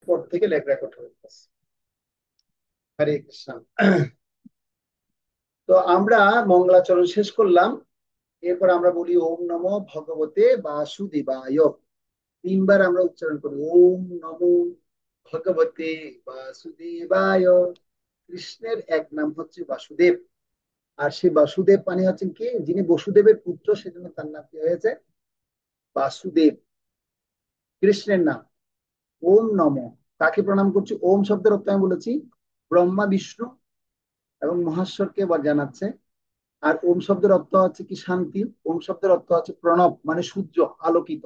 পর থেকে লেখ রেকর্ড হয়ে গেছে। হরে কৃষ্ণ। তো আমরা মঙ্গলাচরণ শেষ করলাম। এরপর আমরা বলি ওম নমো ভগবতে বাসুদেবায়। তিনবার আমরা উচ্চারণ করি ওম নমো ভগবতে বাসুদেবায়। কৃষ্ণের এক নাম হচ্ছে বাসুদেব। আর সেই বাসুদেব মানে হচ্ছেন কি, যিনি বসুদেবের পুত্র, সেজন্য তার নাম কি হয়েছে বাসুদেব, কৃষ্ণের নাম। ওম নম, তাকে প্রণাম করছি। ওম শব্দের অর্থ আমি বলেছি ব্রহ্মা বিষ্ণু এবং মহেশ্বরকে জানাচ্ছে। আর ওম শব্দের অর্থ হচ্ছে কি শান্তি। ওম শব্দের অর্থ হচ্ছে প্রণব মানে সূর্য, আলোকিত।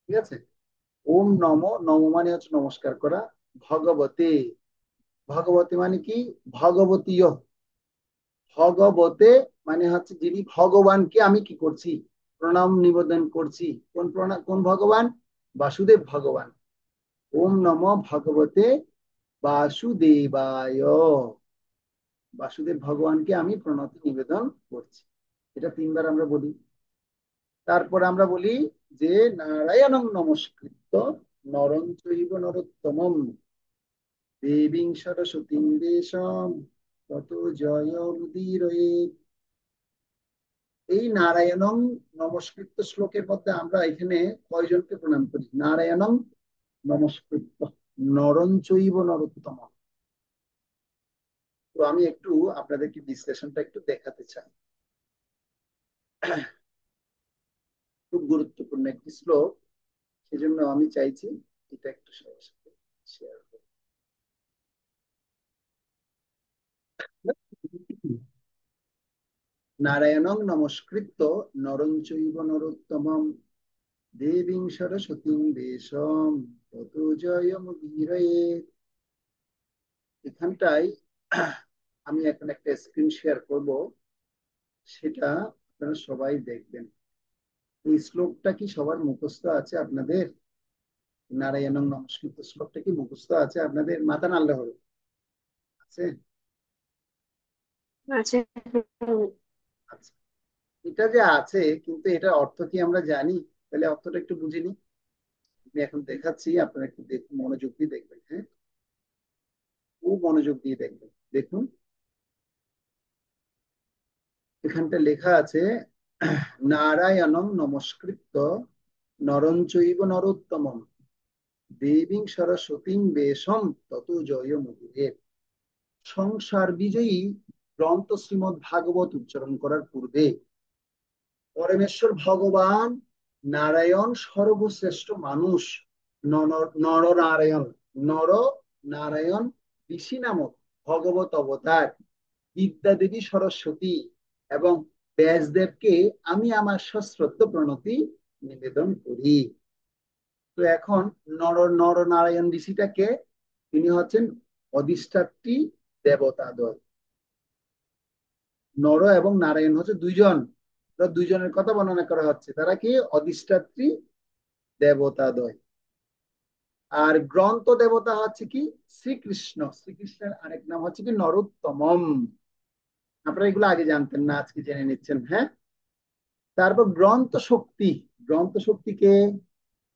ঠিক আছে। ওম নম, নম মানে হচ্ছে নমস্কার করা। ভগবতে, ভগবতী মানে কি ভগবতীয়। ভগবতে মানে হচ্ছে যিনি ভগবানকে আমি কি করছি প্রণাম নিবেদন করছি। কোন প্রণাম, কোন ভগবান? বাসুদেব ভগবান। ওম নম ভগবতে বাসুদেবায়। বাসুদেব ভগবানকে আমি প্রণতি নিবেদন করছি। এটা তিনবার আমরা বলি। তারপর আমরা বলি যে নারায়ণং নমস্কৃত্য নরং চৈব নরোত্তমম দেবীং সরস্বতীং দেশম ততো জয়মুদীরয়ে। এই নারায়ণং নমস্কৃত্য শ্লোকের মধ্যে আমরা এখানে কয়জনকে প্রণাম করি? নারায়ণং নমস্কৃত্য নরং চৈব নরোত্তম। তো আমি একটু আপনাদেরকে বিশ্লেষণটা একটু দেখাতে চাই। খুব গুরুত্বপূর্ণ একটি শ্লোক, সেজন্য আমি চাইছি এটা একটু সবার সাথে শেয়ার করব। নারায়ণং নমস্কৃত্য নরং চৈব নরোত্তমম দেবীং সরস্বতীং দেশম ততো জয়মুদীরয়ে। এখানটায় আমি এখন একটা স্ক্রিন শেয়ার করব, সেটা আপনারা সবাই দেখবেন। এই শ্লোকটা কি সবার মুখস্থ আছে আপনাদের? নারায়ণং নমস্কৃত শ্লোকটা কি মুখস্থ আছে আপনাদের? মাথা নাড়লে হবে। আছে? আচ্ছা। আচ্ছা। এটা যে আছে, কিন্তু এটার অর্থ কি আমরা জানি? তাহলে অর্থটা একটু বুঝে নি। আমি এখন দেখাচ্ছি, আপনারা একটু দেখুন, মনোযোগ দিয়ে দেখবেন। হ্যাঁ, খুব মনোযোগ দিয়ে দেখবেন। দেখুন, এখানটা লেখা আছে নারায়ণং নমস্কৃত্য নরং চৈব নরোত্তমম দেবীং সরস্বতীং বেশম তত জয়মুদীরয়ে। সংসার বিজয়ী গ্রন্থ শ্রীমৎ ভাগবত উচ্চারণ করার পূর্বে পরমেশ্বর ভগবান নারায়ণ সর্বশ্রেষ্ঠ মানুষ নরনারায়ণ, নর নারায়ণ ঋষি নামক ভগবত অবতার বিদ্যা দেবী সরস্বতী এবং ব্যাসদেবকে আমি আমার সশ্রদ্ধ প্রণতি নিবেদন করি। তো এখন নরনারায়ণ ঋষিটাকে, তিনি হচ্ছেন অধিষ্ঠাত্রী দেবতাদ্বয়। নর এবং নারায়ণ হচ্ছে দুইজন, দুইজনের কথা বর্ণনা করা হচ্ছে। তারা কি অধিষ্ঠাত্রী দেবতাদ্বয়। আর গ্রন্থ দেবতা হচ্ছে কি শ্রীকৃষ্ণ। শ্রীকৃষ্ণের আরেক নাম হচ্ছে কি নরোত্তমম। আপনারা এগুলো আগে জানতেন না, আজকে জেনে নিচ্ছেন। হ্যাঁ। তারপর গ্রন্থ শক্তি। গ্রন্থ শক্তিকে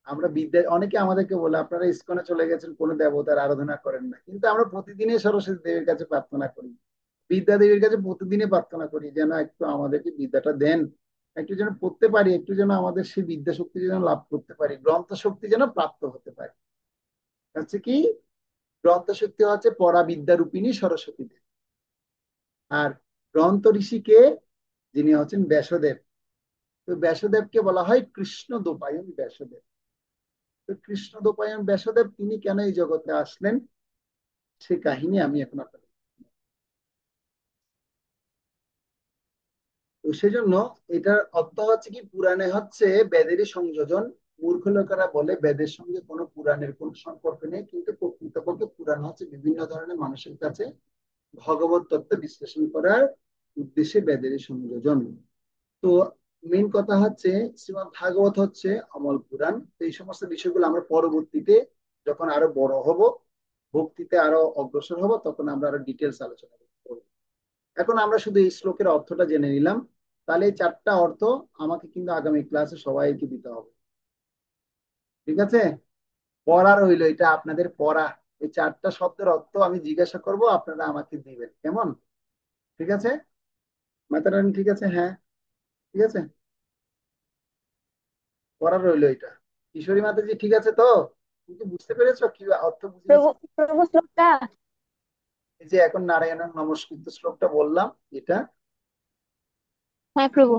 আমরা বিদ্যা, অনেকে আমাদেরকে বলে আপনারা ইসকনে চলে গেছেন, কোন দেবতার আরাধনা করেন না, কিন্তু আমরা প্রতিদিনই সরস্বতী দেবীর কাছে প্রার্থনা করি, বিদ্যা দেবীর কাছে প্রতিদিনই প্রার্থনা করি যেন একটু আমাদেরকে বিদ্যাটা দেন, একটু যেন পড়তে পারি, একটু যেন আমাদের সেই বিদ্যা শক্তি যেন লাভ করতে পারি, গ্রন্থ শক্তি যেন প্রাপ্ত হতে পারি। হচ্ছে কি, গ্রন্থ শক্তি হচ্ছে পরা বিদ্যা রূপিণী সরস্বতী দেবী। আর গ্রন্থ ঋষিকে, যিনি হচ্ছেন ব্যাসদেব। তো ব্যাসদেবকে বলা হয় কৃষ্ণ দ্বৈপায়ন ব্যাসদেব। তো কৃষ্ণ দ্বৈপায়ন ব্যাসদেব তিনি কেন এই জগতে আসলেন, সে কাহিনী আমি এখন আপনাদের। তো সেজন্য এটার অর্থ হচ্ছে কি, পুরাণে হচ্ছে বেদেরই সংযোজন। মূর্খ লোকেরা বলে বেদের সঙ্গে কোনো পুরাণের কোনো সম্পর্ক নেই, কিন্তু প্রকৃতপক্ষে পুরাণ হচ্ছে বিভিন্ন ধরনের মানুষের কাছে ভগবত তত্ত্ব বিশ্লেষণ করার উদ্দেশ্যে বেদেরই সংযোজন। তো মেন কথা হচ্ছে শ্রীমদ ভাগবত হচ্ছে অমল পুরাণ। তো এই সমস্ত বিষয়গুলো আমরা পরবর্তীতে যখন আরো বড় হব, ভক্তিতে আরো অগ্রসর হব, তখন আমরা আরো ডিটেলস আলোচনা করব। এখন আমরা শুধু এই শ্লোকের অর্থটা জেনে নিলাম। তাহলে এই চারটা অর্থ আমাকে কিন্তু আগামী ক্লাসে সবাইকে দিতে হবে। ঠিক আছে। পড়া রইলো, এটা আপনাদের পড়া। এই চারটা শব্দের অর্থ আমি জিজ্ঞাসা করব, আপনারা আমাকে দিবেন, কেমন? ঠিক আছে? মাতারানি ঠিক আছে? হ্যাঁ, ঠিক আছে। পড়া রইলো এটা। কিশোরী মাতাজি ঠিক আছে তো? তুমি কি বুঝতে পেরেছো কি অর্থ প্রভু, বুঝিয়েছি? প্রভু শ্লোকটা। এই যে এখন নারায়ণের নমস্কৃত শ্লোকটা বললাম, এটা হ্যাঁ প্রভু।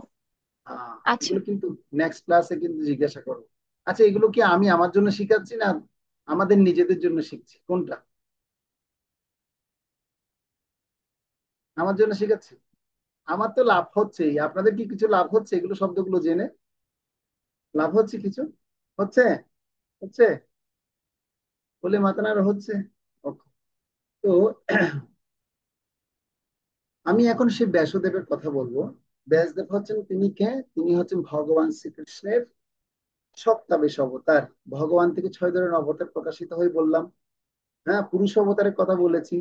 আচ্ছা। এগুলো কিন্তু নেক্সট ক্লাসে কিন্তু জিজ্ঞাসা করবো। আচ্ছা, এগুলো কি আমি আমার জন্য শিখাচ্ছি না আমাদের নিজেদের জন্য শিখছি, কোনটা? আমার জন্য শিখাচ্ছি। আমার তো লাভ হচ্ছেই, আপনাদের কি কিছু লাভ হচ্ছে এগুলো শব্দগুলো জেনে? লাভ হচ্ছে কিছু? হচ্ছে? হচ্ছে? বলে মাতানার হচ্ছে। Okay. তো আমি এখন সেই ব্যাসদেবের কথা বলবো। ব্যাসদেব হচ্ছেন তিনি কে? তিনি হচ্ছেন ভগবান শ্রীকৃষ্ণের সপ্তাবেশ অবতার। ভগবান থেকে 6 ধরনের অবতার প্রকাশিত হয়ে বললাম। হ্যাঁ, পুরুষ অবতারের কথা বলেছি।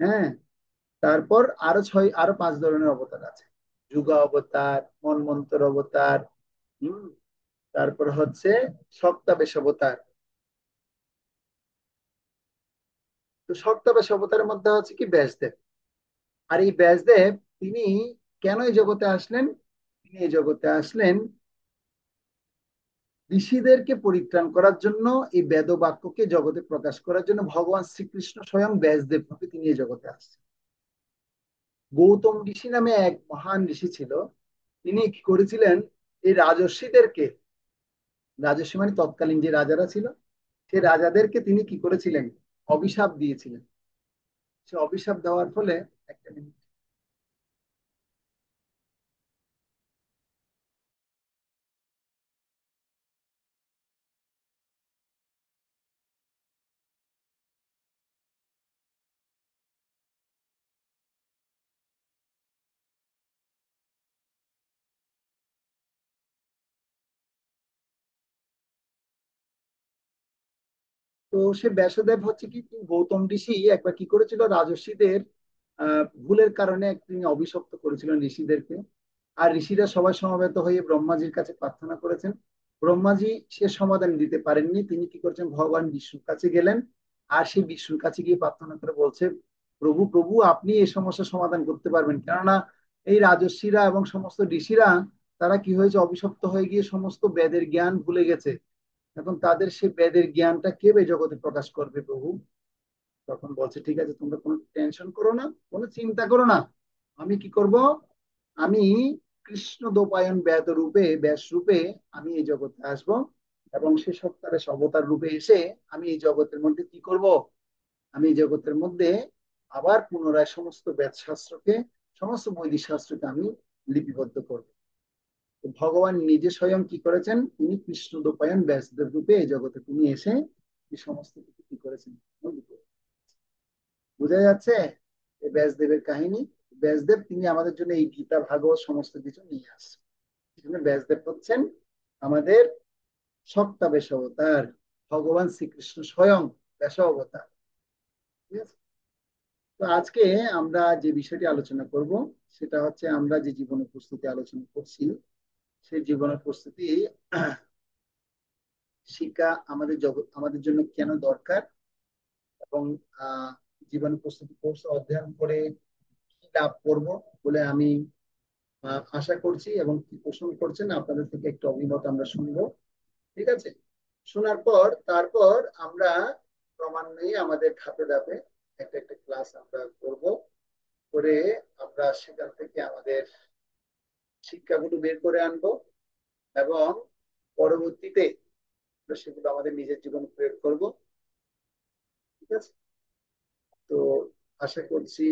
হ্যাঁ, তারপর আরো 5 ধরনের অবতার আছে। যুগা অবতার, মন্বন্তর অবতার, হম, তারপর হচ্ছে সপ্তাবেশ অবতার। তো সপ্তাবেশ অবতারের মধ্যে হচ্ছে কি ব্যাসদেব। আর এই ব্যাসদেব তিনি কেন এই জগতে আসলেন? তিনি এই জগতে আসলেন ঋষিদেরকে পরিত্রাণ করার জন্য, এই বেদ বাক্যকে জগতে প্রকাশ করার জন্য ভগবান শ্রীকৃষ্ণ স্বয়ং ব্যাসদেব রূপে তিনি এই জগতে আসছেন। গৌতম ঋষি নামে এক মহান ঋষি ছিল। তিনি কি করেছিলেন, এই রাজর্ষিদেরকে, রাজর্ষি মানে তৎকালীন যে রাজারা ছিল, সেই রাজাদেরকে তিনি কি করেছিলেন, অভিশাপ দিয়েছিলেন। সে অভিশাপ দেওয়ার ফলে, একটা মিনিট। তো সে ব্যাসদেব হচ্ছে কি, গৌতম ঋষি একবার কি করেছিল, রাজর্ষিদের ভুলের কারণে তিনি অভিশপ্ত করেছিলেন ঋষিদেরকে। আর ঋষিরা সবাই সমবেত হয়ে ব্রহ্মাজির কাছে প্রার্থনা করেছেন। ব্রহ্মাজি সে সমাধান দিতে পারেননি। তিনি কি করেছেন, ভগবান বিষ্ণুর কাছে গেলেন। আর সেই বিষ্ণুর কাছে গিয়ে প্রার্থনা করে বলছে, প্রভু প্রভু আপনি এই সমস্যার সমাধান করতে পারবেন, কেননা এই রাজর্ষিরা এবং সমস্ত ঋষিরা, তারা কি হয়েছে, অভিশপ্ত হয়ে গিয়ে সমস্ত বেদের জ্ঞান ভুলে গেছে। এখন তাদের সেই বেদের জ্ঞানটা কে বে জগতে প্রকাশ করবে প্রভু? তখন বলছে, ঠিক আছে, তোমরা কোনো টেনশন করো না, কোনো চিন্তা করো না। আমি কি করব, আমি কৃষ্ণ দ্বৈপায়ন ব্যাস রূপে, ব্যাস রূপে আমি এই জগতে আসব। এবং সে সত্তারের অবতার রূপে এসে আমি এই জগতের মধ্যে কি করব, আমি এই জগতের মধ্যে আবার পুনরায় সমস্ত বেদ শাস্ত্রকে, সমস্ত বৈদিক শাস্ত্রকে আমি লিপিবদ্ধ করব। তো ভগবান নিজে স্বয়ং কি করেছেন, তিনি কৃষ্ণ দ্বৈপায়ন ব্যাসদেব রূপে এই জগতে তিনি এসে এই সমস্ত কিছু কি করেছেন, বোঝা যাচ্ছে এই ব্যাসদেবের কাহিনী। ব্যাসদেব তিনি আমাদের জন্য এই গীতা ভাগবত সমস্ত কিছু নিয়ে আসছেন। সেজন্য ব্যাসদেব হচ্ছেন আমাদের সপ্তাবেশ অবতার, ভগবান শ্রীকৃষ্ণ স্বয়ং ব্যাস অবতার। ঠিক আছে? তো আজকে আমরা যে বিষয়টি আলোচনা করব, সেটা হচ্ছে আমরা যে জীবনের প্রস্তুতি আলোচনা করছি, সেই জীবনের প্রস্তুতি শিক্ষা আমাদের জগৎ আমাদের জন্য কেন দরকার, এবং আহ জীবনের প্রস্তুতি কোর্স অধ্যয়ন করে কি লাভ করব বলে আমি আশা করছি। এবং কি প্রশ্ন করছেন আপনাদের থেকে একটু অভিমত আমরা শুনবো। ঠিক আছে? শোনার পর তারপর আমরা ক্রমান্বয়ে আমাদের ধাপে ধাপে একটা একটা ক্লাস আমরা করব, করে আমরা সেখান থেকে আমাদের শিক্ষাগুলো বের করে আনবো। এবং পরবর্তীতে আমরা সেগুলো আমাদের নিজের জীবনে প্রয়োগ করব। ঠিক আছে? তো আশা করছি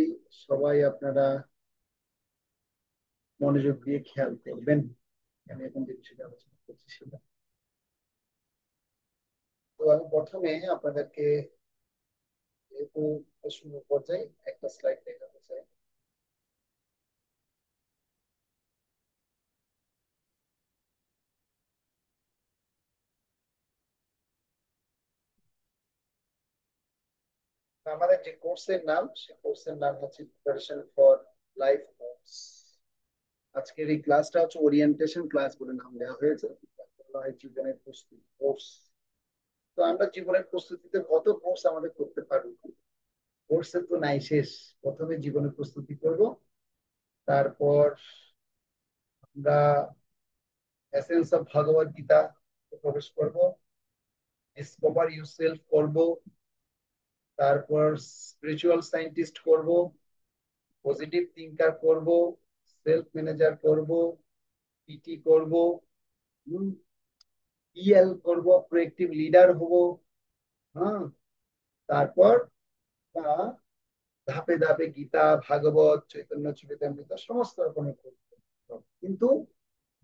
সবাই আপনারা মনোযোগ দিয়ে খেয়াল করবেন। আমি এখন যে বিষয়টা আলোচনা করছি সেটা, তো আমি প্রথমে আপনাদেরকে যেহেতু শুরু পর্যায়ে একটা স্লাইড দেখাতে চাই। আমাদের যে কোর্সের নাম, সেই কোর্সের নাম হচ্ছে প্রিপারেশন ফর লাইফ কোর্স। আজকের এই ক্লাসটা হচ্ছে ওরিয়েন্টেশন ক্লাস বলে নাম দেওয়া হয়েছে। জীবনের প্রস্তুতি কোর্স। তো আমরা জীবনের প্রস্তুতিতে কত কোর্স আমাদের করতে পারবো, কোর্সের তো নাই শেষ। প্রথমে জীবনের প্রস্তুতি করব, তারপর আমরা এসেন্স অফ ভগবত গীতা প্রবেশ করব, ডিসকভার ইউরসেলফ করব, তারপর স্পিরিচুয়াল সায়েন্টিস্ট করব, পজিটিভ থিঙ্কার করব, সেলফ ম্যানেজার করব, পিটি করব, ইএল করব, প্রোয়েক্টিভ লিডার হব। হ্যাঁ, তারপর আহ, ধাপে ধাপে গীতা, ভাগবত, চৈতন্য চরিতামৃত সমস্ত রকমের করতে হবে। কিন্তু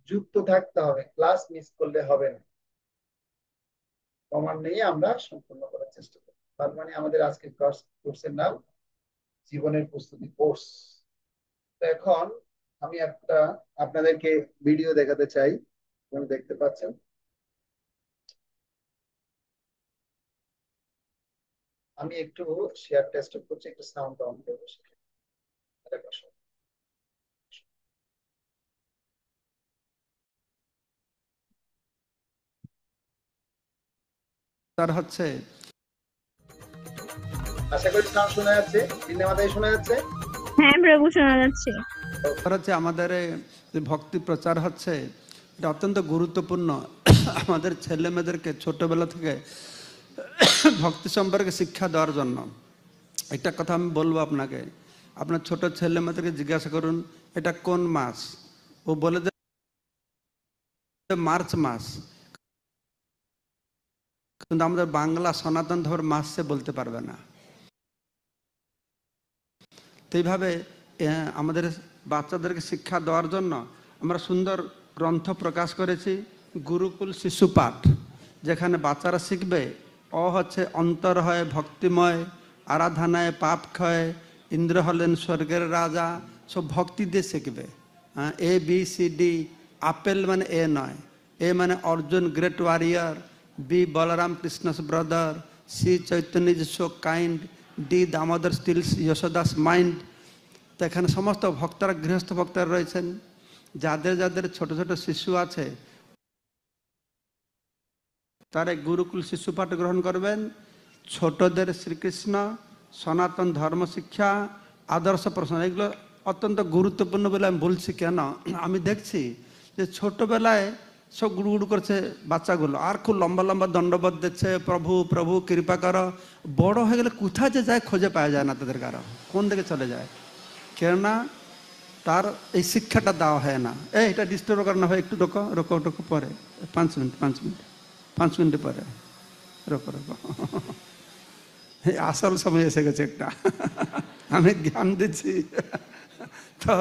যুক্ত থাকতে হবে, ক্লাস মিস করলে হবে না। প্রমাণ নিয়ে আমরা সম্পূর্ণ করার চেষ্টা করব। তার মানে আমাদের আজকের কোর্সের নাম জীবনের প্রস্তুতি কোর্স। তো এখন আমি একটা আপনাদেরকে ভিডিও দেখাতে চাই, আপনি দেখতে পাচ্ছেন। আমি একটু শেয়ার টেস্ট করছি, একটু সাউন্ড অন করবো সেখানে। তার হচ্ছে আশা করি সাউন্ড শোনা যাচ্ছে, সিনেমাটাই শোনা যাচ্ছে। হ্যাঁ প্রভু, শোনা যাচ্ছে। হচ্ছে আমাদের যে ভক্তি প্রচার হচ্ছে, এটা অত্যন্ত গুরুত্বপূর্ণ। আমাদের ছেলে মেয়েদেরকে ছোটবেলা থেকে ভক্তি সম্পর্কে শিক্ষা দেওয়ার জন্য একটা কথা আমি বলবো আপনাকে। আপনার ছোট ছেলে মেয়েদেরকে জিজ্ঞাসা করুন এটা কোন মাস, ও বলে যে মার্চ মাস, কিন্তু আমাদের বাংলা সনাতন ধর্ম মাস সে বলতে পারবে না। তো এইভাবে আমাদের বাচ্চাদেরকে শিক্ষা দেওয়ার জন্য আমরা সুন্দর গ্রন্থ প্রকাশ করেছি, গুরুকুল শিশু পাঠ, যেখানে বাচ্চারা শিখবে অ হচ্ছে অন্তর হয় ভক্তিময়, আরাধনায় পাপ ক্ষয়, ইন্দ্র হলেন স্বর্গের রাজা, সব ভক্তি দিয়ে শিখবে। A B C D, apple মানে এ নয়, এ মানে Arjun great warrior, B Balaram Krishna's brother, C Chaitanya is so kind, D Damodar steals Yashoda's mind. তো এখানে সমস্ত ভক্তরা, গৃহস্থ ভক্তরা রয়েছেন। যাদের যাদের ছোট ছোট শিশু আছে তারা গুরুকুল শিশু পাঠ গ্রহণ করবেন। ছোটদের শ্রীকৃষ্ণ, সনাতন ধর্ম শিক্ষা, আদর্শ প্রশ্ন, এগুলো অত্যন্ত গুরুত্বপূর্ণ বলে আমি বলছি। কেন, আমি দেখছি যে ছোটবেলায় সব গুড়গুড় করছে বাচ্চাগুলো, আর খুব লম্বা লম্বা দণ্ডবোধ দিচ্ছে, প্রভু প্রভু কৃপা করো। বড় হয়ে গেলে কোথায় যে যায় খুঁজে পাওয়া যায় না, তাদের কারো কোন দিকে চলে যায়। কেননা তার এই শিক্ষাটা দেওয়া হয় না। এটা ডিস্টার্ব করানো হয়, একটু রোকো রোকো রোকো, পরে 5 মিনিট 5 মিনিট 5 মিনিট পরে রোকো রোকো। এই আসল সময় এসে গেছে একটা, আমি জ্ঞান দিচ্ছি। তো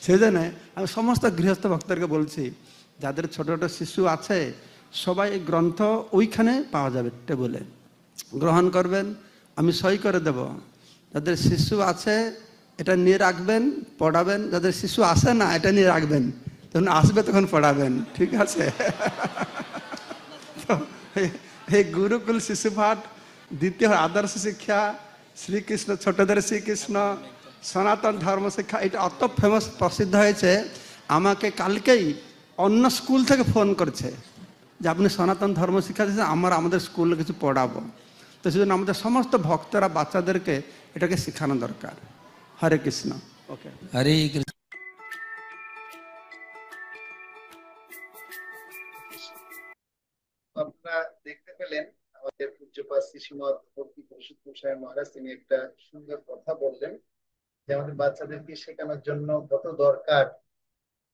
সেই জন্য আমি সমস্ত গৃহস্থ ভক্তদেরকে বলছি, যাদের ছোট ছোট শিশু আছে সবাই এই গ্রন্থ ওইখানে পাওয়া যাবে, টেবলে গ্রহণ করবেন, আমি সই করে দেব। যাদের শিশু আছে এটা নিয়ে রাখবেন, পড়াবেন। যাদের শিশু আসে না এটা নিয়ে রাখবেন, যখন আসবে তখন পড়াবেন, ঠিক আছে? তো এই গুরুকুল শিশু পাঠ, দ্বিতীয় আদর্শ শিক্ষা, শ্রীকৃষ্ণ, ছোটদের শ্রীকৃষ্ণ, সনাতন ধর্ম শিক্ষা, এটা অত ফেমাস প্রসিদ্ধ হয়েছে। আমাকে কালকেই অন্য স্কুল থেকে ফোন করছে যে আপনি সনাতন ধর্ম শিক্ষা দিচ্ছেন, আমাদের স্কুলে কিছু পড়াবো। তো সেজন্য আমাদের সমস্ত ভক্তরা বাচ্চাদেরকে এটাকে শেখানো দরকার। হরে কৃষ্ণ। ওকে, হরে কৃষ্ণ। আপনারা দেখতে পেলেন আমাদের পূজ্যপাদ শ্রীমৎ ভক্তি পরিষদ গোসাই মহারাজ তিনি একটা সুন্দর কথা বললেন যে আমাদের বাচ্চাদেরকে শেখানোর জন্য কত দরকার।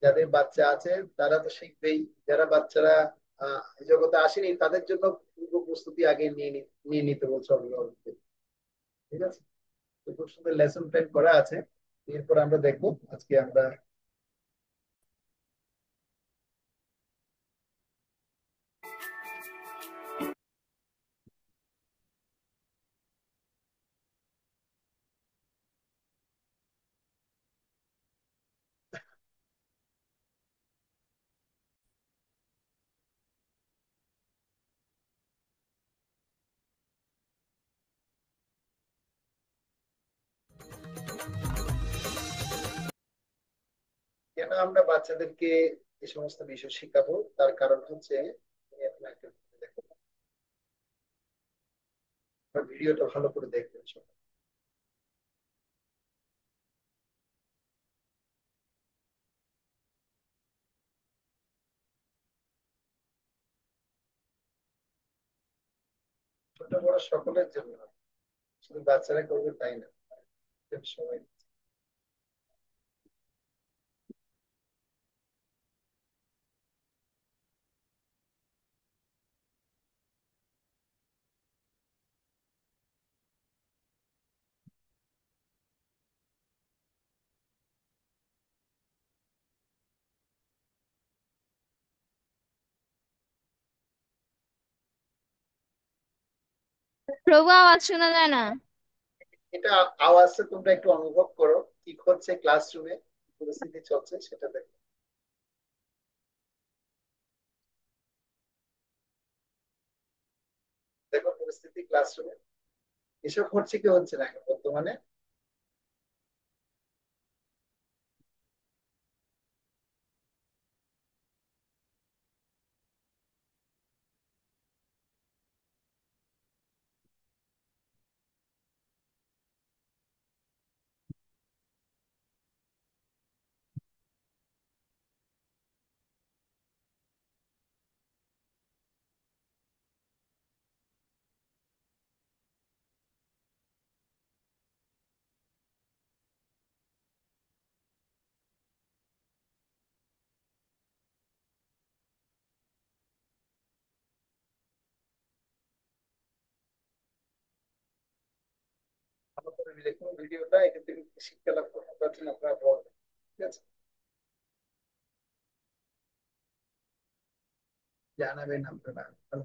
যাদের বাচ্চা আছে তারা তো শিখবেই, যারা বাচ্চারা এই জগতে আসেনি তাদের জন্য পূর্ব প্রস্তুতি আগে নিয়ে নিতে বলছে অভিভাবকদের। ঠিক আছে, তো খুব সুন্দর লেসন প্ল্যান করা আছে। এরপর আমরা দেখবো আজকে আমরা কেন আমরা বাচ্চাদেরকে এই সমস্ত বিষয় শিখাবো, তার কারণ হচ্ছে আমি এখন একটা video দেখাবো। ভিডিওটা ভালো করে দেখবেন সবাই। ছোট বড় সকলের জন্য, শুধু বাচ্চারা করবে তাই না, সবাই। প্রভু, আওয়াজ শোনা যায় না। এটা আওয়াজটা তোমরা একটু অনুভব করো, কি হচ্ছে ক্লাসরুমে, পরিস্থিতি চলছে সেটা দেখো। দেখো পরিস্থিতি ক্লাসরুমে এসব হচ্ছে কি হচ্ছে না এখন বর্তমানে। ভালো করে দেখুন ভিডিওটা, এখান থেকে কি শিক্ষা লাভ করতে পারছেন আপনারা বলবেন, ঠিক আছে, জানাবেন আপনারা। ভালো।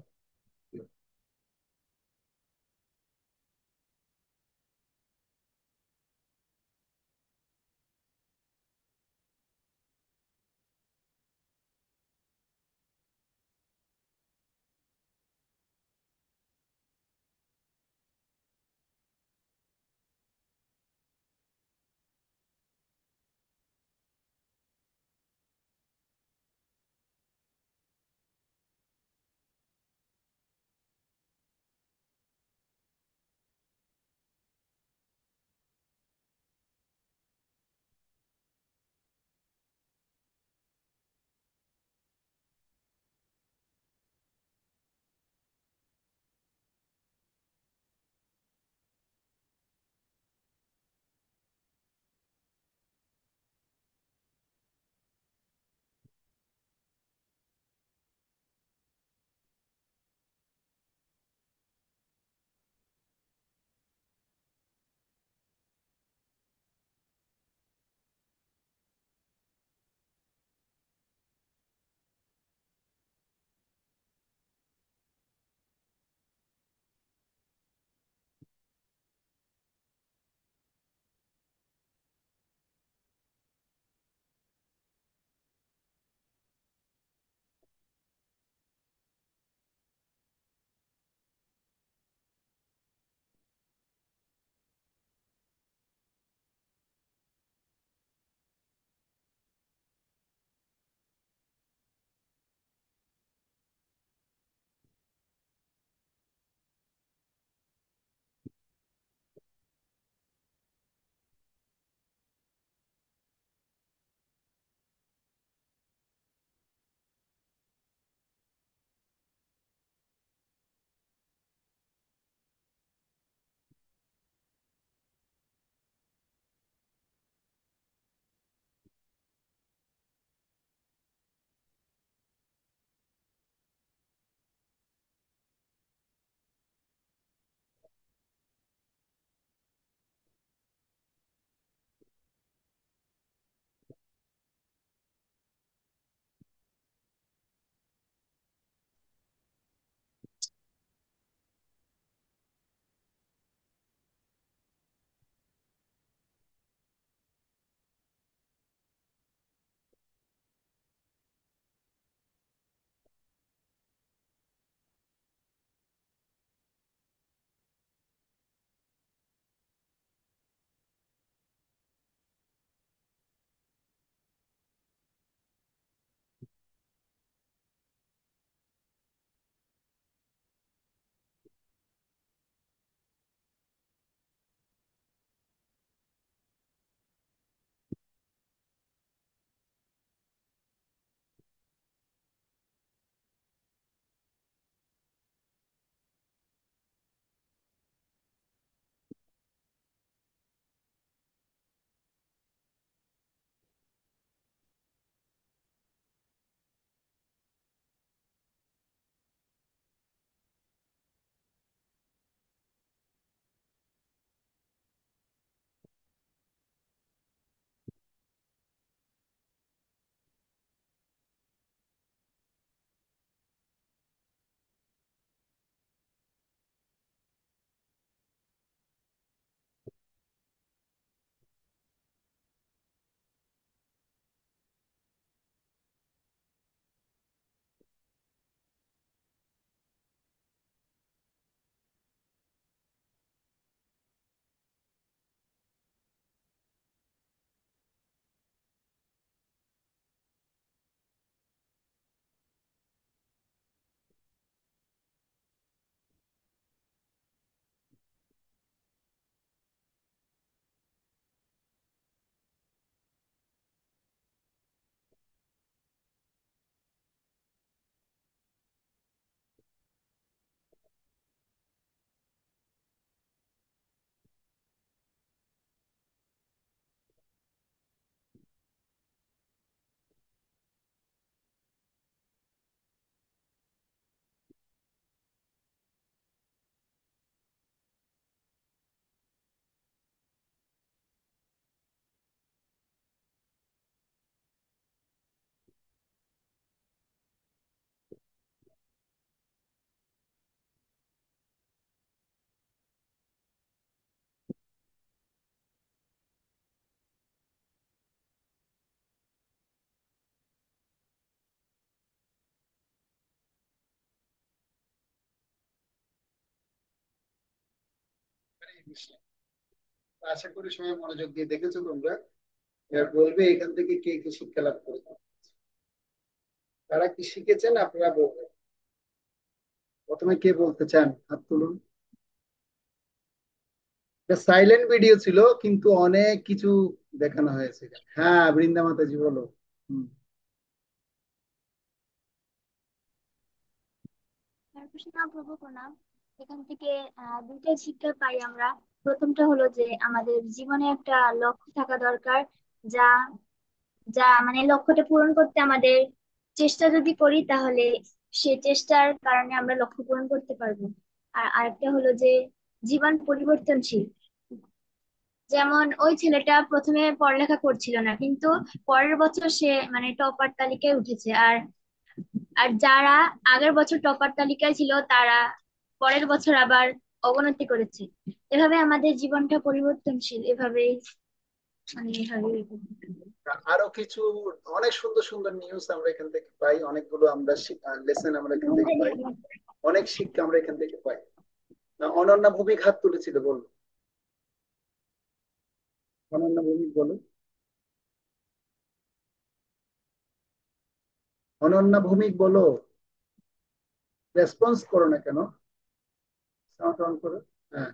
কৃষ্ণ। আশা করি সবাই মনোযোগ দিয়ে দেখেছো তোমরা। এবার বলবে এখান থেকে কে কি শিক্ষা লাভ করেছে, তারা কি শিখেছেন আপনারা বলবেন। প্রথমে কে বলতে চান, হাত তুলুন। এটা সাইলেন্ট ভিডিও ছিল কিন্তু অনেক কিছু দেখানো হয়েছে এখানে। হ্যাঁ, বৃন্দা মাতাজি বলো। হুম। কৃষ্ণা প্রভু প্রণাম। এখান থেকে দুইটা শিক্ষা পাই আমরা। প্রথমটা হলো যে আমাদের জীবনে একটা লক্ষ্য থাকা দরকার, যা যা মানে লক্ষ্যটা পূরণ করতে আমাদের চেষ্টা যদি করি তাহলে সে চেষ্টার কারণে আমরা লক্ষ্য পূরণ করতে পারবো। আর আরেকটা হলো যে জীবন পরিবর্তনশীল। যেমন ওই ছেলেটা প্রথমে পড়ালেখা করছিল না, কিন্তু পরের বছর সে মানে টপার তালিকায় উঠেছে। আর আর যারা আগের বছর টপার তালিকায় ছিল তারা পরের বছর আবার অবনতি করেছে। এভাবে আমাদের জীবনটা পরিবর্তনশীল, এভাবেই মানে এভাবে। আরো কিছু অনেক সুন্দর সুন্দর নিউজ আমরা এখান থেকে পাই, অনেকগুলো আমরা লেসন আমরা এখান থেকে পাই, অনেক শিক্ষা আমরা এখান থেকে পাই। অনন্যা ভৌমিক হাত তুলেছিল, বললো। অনন্যা ভৌমিক বলো। অনন্যা ভৌমিক বলো। রেসপন্স করো না কেন? সাউন্ড অন করো। হ্যাঁ,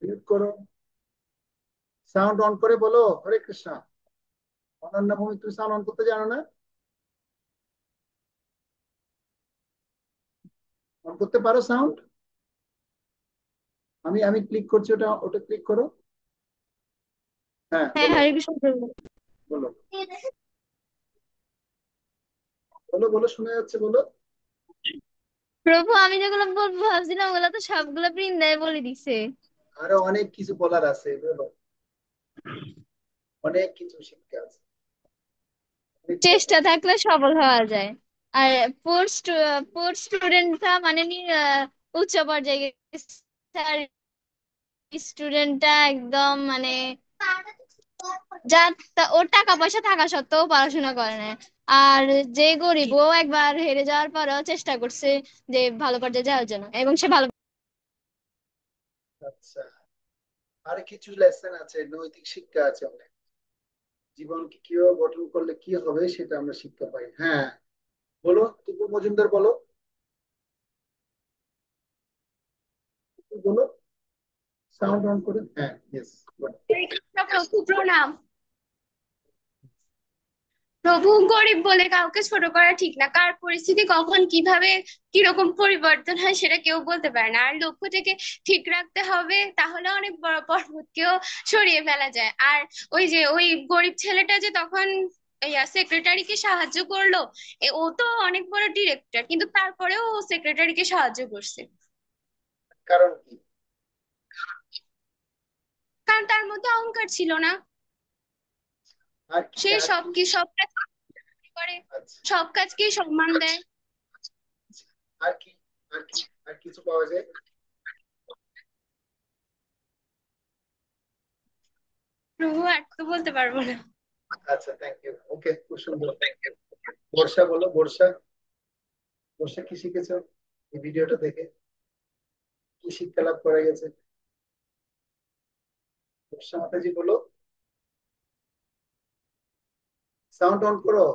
মিউট করো। সাউন্ড অন করে বলো হরে কৃষ্ণ। অনন্যা ভৌমিক, তুমি সাউন্ড অন করতে জানো না? অন করতে পারো সাউন্ড? আমি আমি ক্লিক করছি, ওটা ওটা ক্লিক করো। হ্যাঁ হ্যাঁ, বলো। হরে কৃষ্ণ প্রভু। বলো বলো বলো, শোনা যাচ্ছে, বলো। প্রভু, আমি যেগুলো বলবো ভাবছিলাম ওগুলো তো সবগুলো বৃন্দায় বলে দিছে। আরো অনেক কিছু বলার আছে, বলো। অনেক কিছু শিক্ষা আছে, অনেক কথা। চেষ্টা থাকলে সফল হওয়া যায়। আর পোর পোর স্টুডেন্টরা মানে উচ্চ পর্যায়ে গেছে, আর স্টুডেন্টটা একদম মানে যা ওর টাকা পয়সা থাকা সত্ত্বেও পড়াশোনা করে না। আর যে গরিব ও একবার হেরে যাওয়ার পরেও চেষ্টা করছে যে ভালো পর্যায়ে যাওয়ার জন্য, এবং সে ভালো। আচ্ছা, আর কিছু লেসন আছে, নৈতিক শিক্ষা আছে অনেক। জীবনকে কিভাবে গঠন করলে কি হবে সেটা আমরা শিক্ষা পাই। হ্যাঁ বলো, টুকু মজুমদার বলো। টুকু বলো, সাউন্ড অন করে। হ্যাঁ, ইয়েস। প্রভু প্রণাম। প্রভু, গরিব বলে কাউকে ছোট করা ঠিক না। কার পরিস্থিতি কখন কিভাবে কিরকম পরিবর্তন হয় সেটা কেউ বলতে পারে না। আর লক্ষ্যটাকে ঠিক রাখতে হবে, তাহলে অনেক বড় পর্বতকেও সরিয়ে ফেলা যায়। আর ওই যে ওই গরিব ছেলেটা যে তখন সেক্রেটারিকে সাহায্য করলো, ও তো অনেক বড় ডিরেক্টর, কিন্তু তারপরেও ও সেক্রেটারিকে সাহায্য করছে। কারণ কি? কারণ তার মধ্যে অহংকার ছিল না। আর কি সে আর কি? সব কাজ করে, আচ্ছা, সব কাজকেই সম্মান দেয়। আচ্ছা। আর কি? আর কি? আর কিছু পাওয়া যায়? প্রভু, আর তো বলতে পারবো না। আচ্ছা, থ্যাংক ইউ। ওকে, খুব সুন্দর। বর্ষা বলো, বর্ষা। বর্ষা কি শিখেছো এই ভিডিওটা দেখে? কি শিক্ষা লাভ করা গেছে? বর্ষা মাতাজি বলো। সাউন্ড অন করো।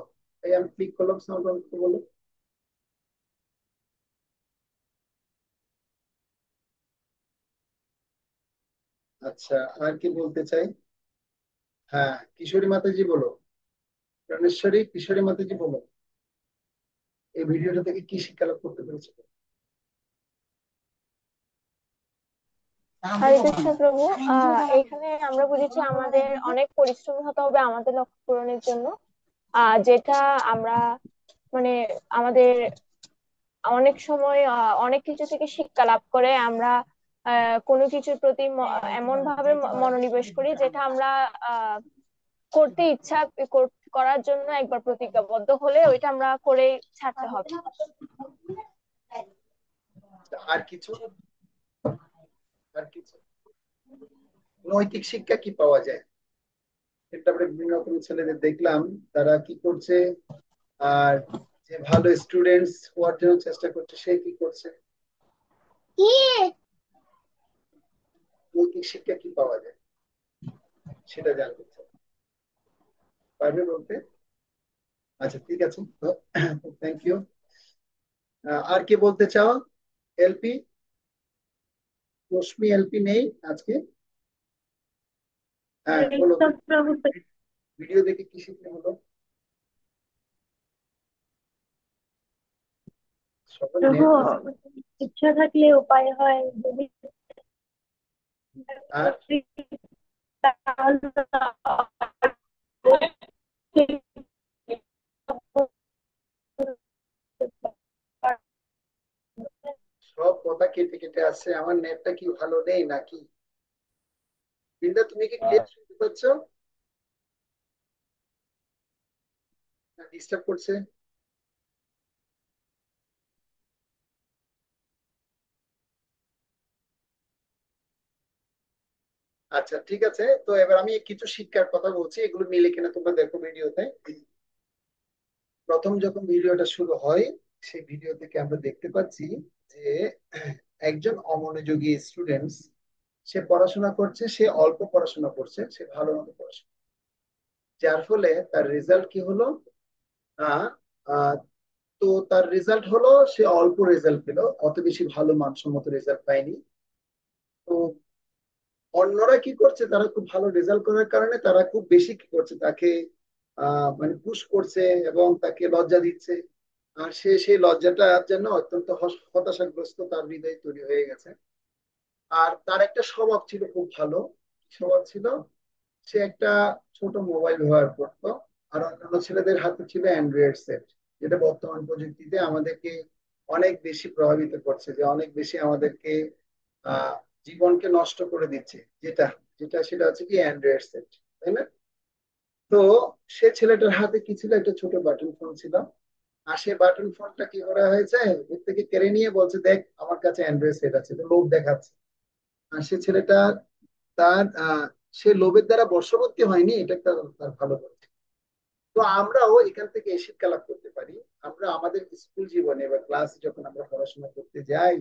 এই আমি ক্লিক করলাম, সাউন্ড অন করতে বলো। আচ্ছা, আর কি বলতে চাই? হ্যাঁ, কিশোরী মাতাজি বলো। প্রাণেশ্বরী কিশোরী মাতাজি বলো, এই ভিডিওটা থেকে কি শিক্ষা লাভ করতে পেরেছো? হরে কৃষ্ণ প্রভু। এখানে আমরা বুঝেছি আমাদের অনেক পরিশ্রম হতে হবে আমাদের লক্ষ্য পূরণের জন্য। যেটা আমরা মানে আমাদের অনেক সময় অনেক কিছু থেকে শিক্ষা লাভ করে আমরা কোনো কিছুর প্রতি এমন ভাবে মনোনিবেশ করি যেটা আমরা আহ করতে ইচ্ছা করার জন্য একবার প্রতিজ্ঞাবদ্ধ হলে ওইটা আমরা করে ছাড়তে হবে। আর কিছু? আর কিছু নৈতিক শিক্ষা কি পাওয়া যায়? এটা আমরা বিভিন্ন রকমের ছেলেদের দেখলাম, তারা কি করছে, আর যে ভালো স্টুডেন্টস হওয়ার জন্য চেষ্টা করছে সে কি করছে। নৈতিক শিক্ষা কি পাওয়া যায় সেটা জানতে চাই, পারবে বলতে? আচ্ছা ঠিক আছে, থ্যাংক ইউ। আর কি বলতে চাও? এলপি, রশ্মি এলপি নেই আজকে? হ্যাঁ এই বলো, তো প্রভু, ভিডিও দেখে কি শিখতে হলো? সবার প্রভু, নেট আছে? ইচ্ছা থাকলে উপায় হয় যদি আর সব কথা কেটে কেটে আসছে, আমার নেটটা কি ভালো নেই নাকি? বৃন্দা তুমি কি ক্লিয়ার শুনতে পাচ্ছ না ডিস্টার্ব করছে? আচ্ছা ঠিক আছে, তো এবার আমি কিছু শিক্ষার কথা বলছি, এগুলো মিলে কিনা তোমরা দেখো ভিডিওতে। প্রথম যখন ভিডিওটা শুরু হয়, সেই ভিডিও থেকে আমরা দেখতে পাচ্ছি যে একজন অমনোযোগী স্টুডেন্টস, সে পড়াশোনা করছে, সে অল্প পড়াশোনা করছে, সে ভালো মতো পড়াশোনা, যার ফলে তার রেজাল্ট কি হলো? আহ, আহ, তো তার রেজাল্ট হলো সে অল্প রেজাল্ট পেলো, অত বেশি ভালো মানসম্মত রেজাল্ট পায়নি। তো অন্যরা কি করছে, তারা খুব ভালো রেজাল্ট করার কারণে তারা খুব বেশি কি করছে, তাকে মানে পুশ করছে এবং তাকে লজ্জা দিচ্ছে। আর সে সেই লজ্জাটার জন্য অত্যন্ত হতাশাগ্রস্ত তার হৃদয় তৈরি হয়ে গেছে। আর তার একটা স্বভাব ছিল খুব ভালো। স্বভাব ছিল, সে একটা ছোট মোবাইল ব্যবহার করতো, আর অন্যান্য ছেলেদের হাতে ছিল অ্যান্ড্রয়েড সেট, যেটা বর্তমান প্রযুক্তিতে আমাদেরকে অনেক বেশি প্রভাবিত করছে, যে অনেক বেশি আমাদেরকে আহ জীবনকে নষ্ট করে দিচ্ছে, যেটা যেটা সেটা হচ্ছে কি অ্যান্ড্রয়েড সেট, তাই না? তো সে ছেলেটার হাতে কি ছিল, একটা ছোট বাটন ফোন ছিল। আর সে বাটন ফোনটা কি করা হয়েছে, ওর থেকে কেড়ে নিয়ে বলছে, দেখ আমার কাছে অ্যান্ড্রয়েড সেট আছে, তো লোভ দেখাচ্ছে। আর সে ছেলেটা তার সে লোভের দ্বারা বশবর্তী হয়নি, এটা তার তার ভালো করেছে। তো আমরাও এখান থেকে এই শিক্ষা লাভ করতে পারি। আমরা আমাদের স্কুল জীবনে বা ক্লাসে যখন আমরা পড়াশোনা করতে যাই,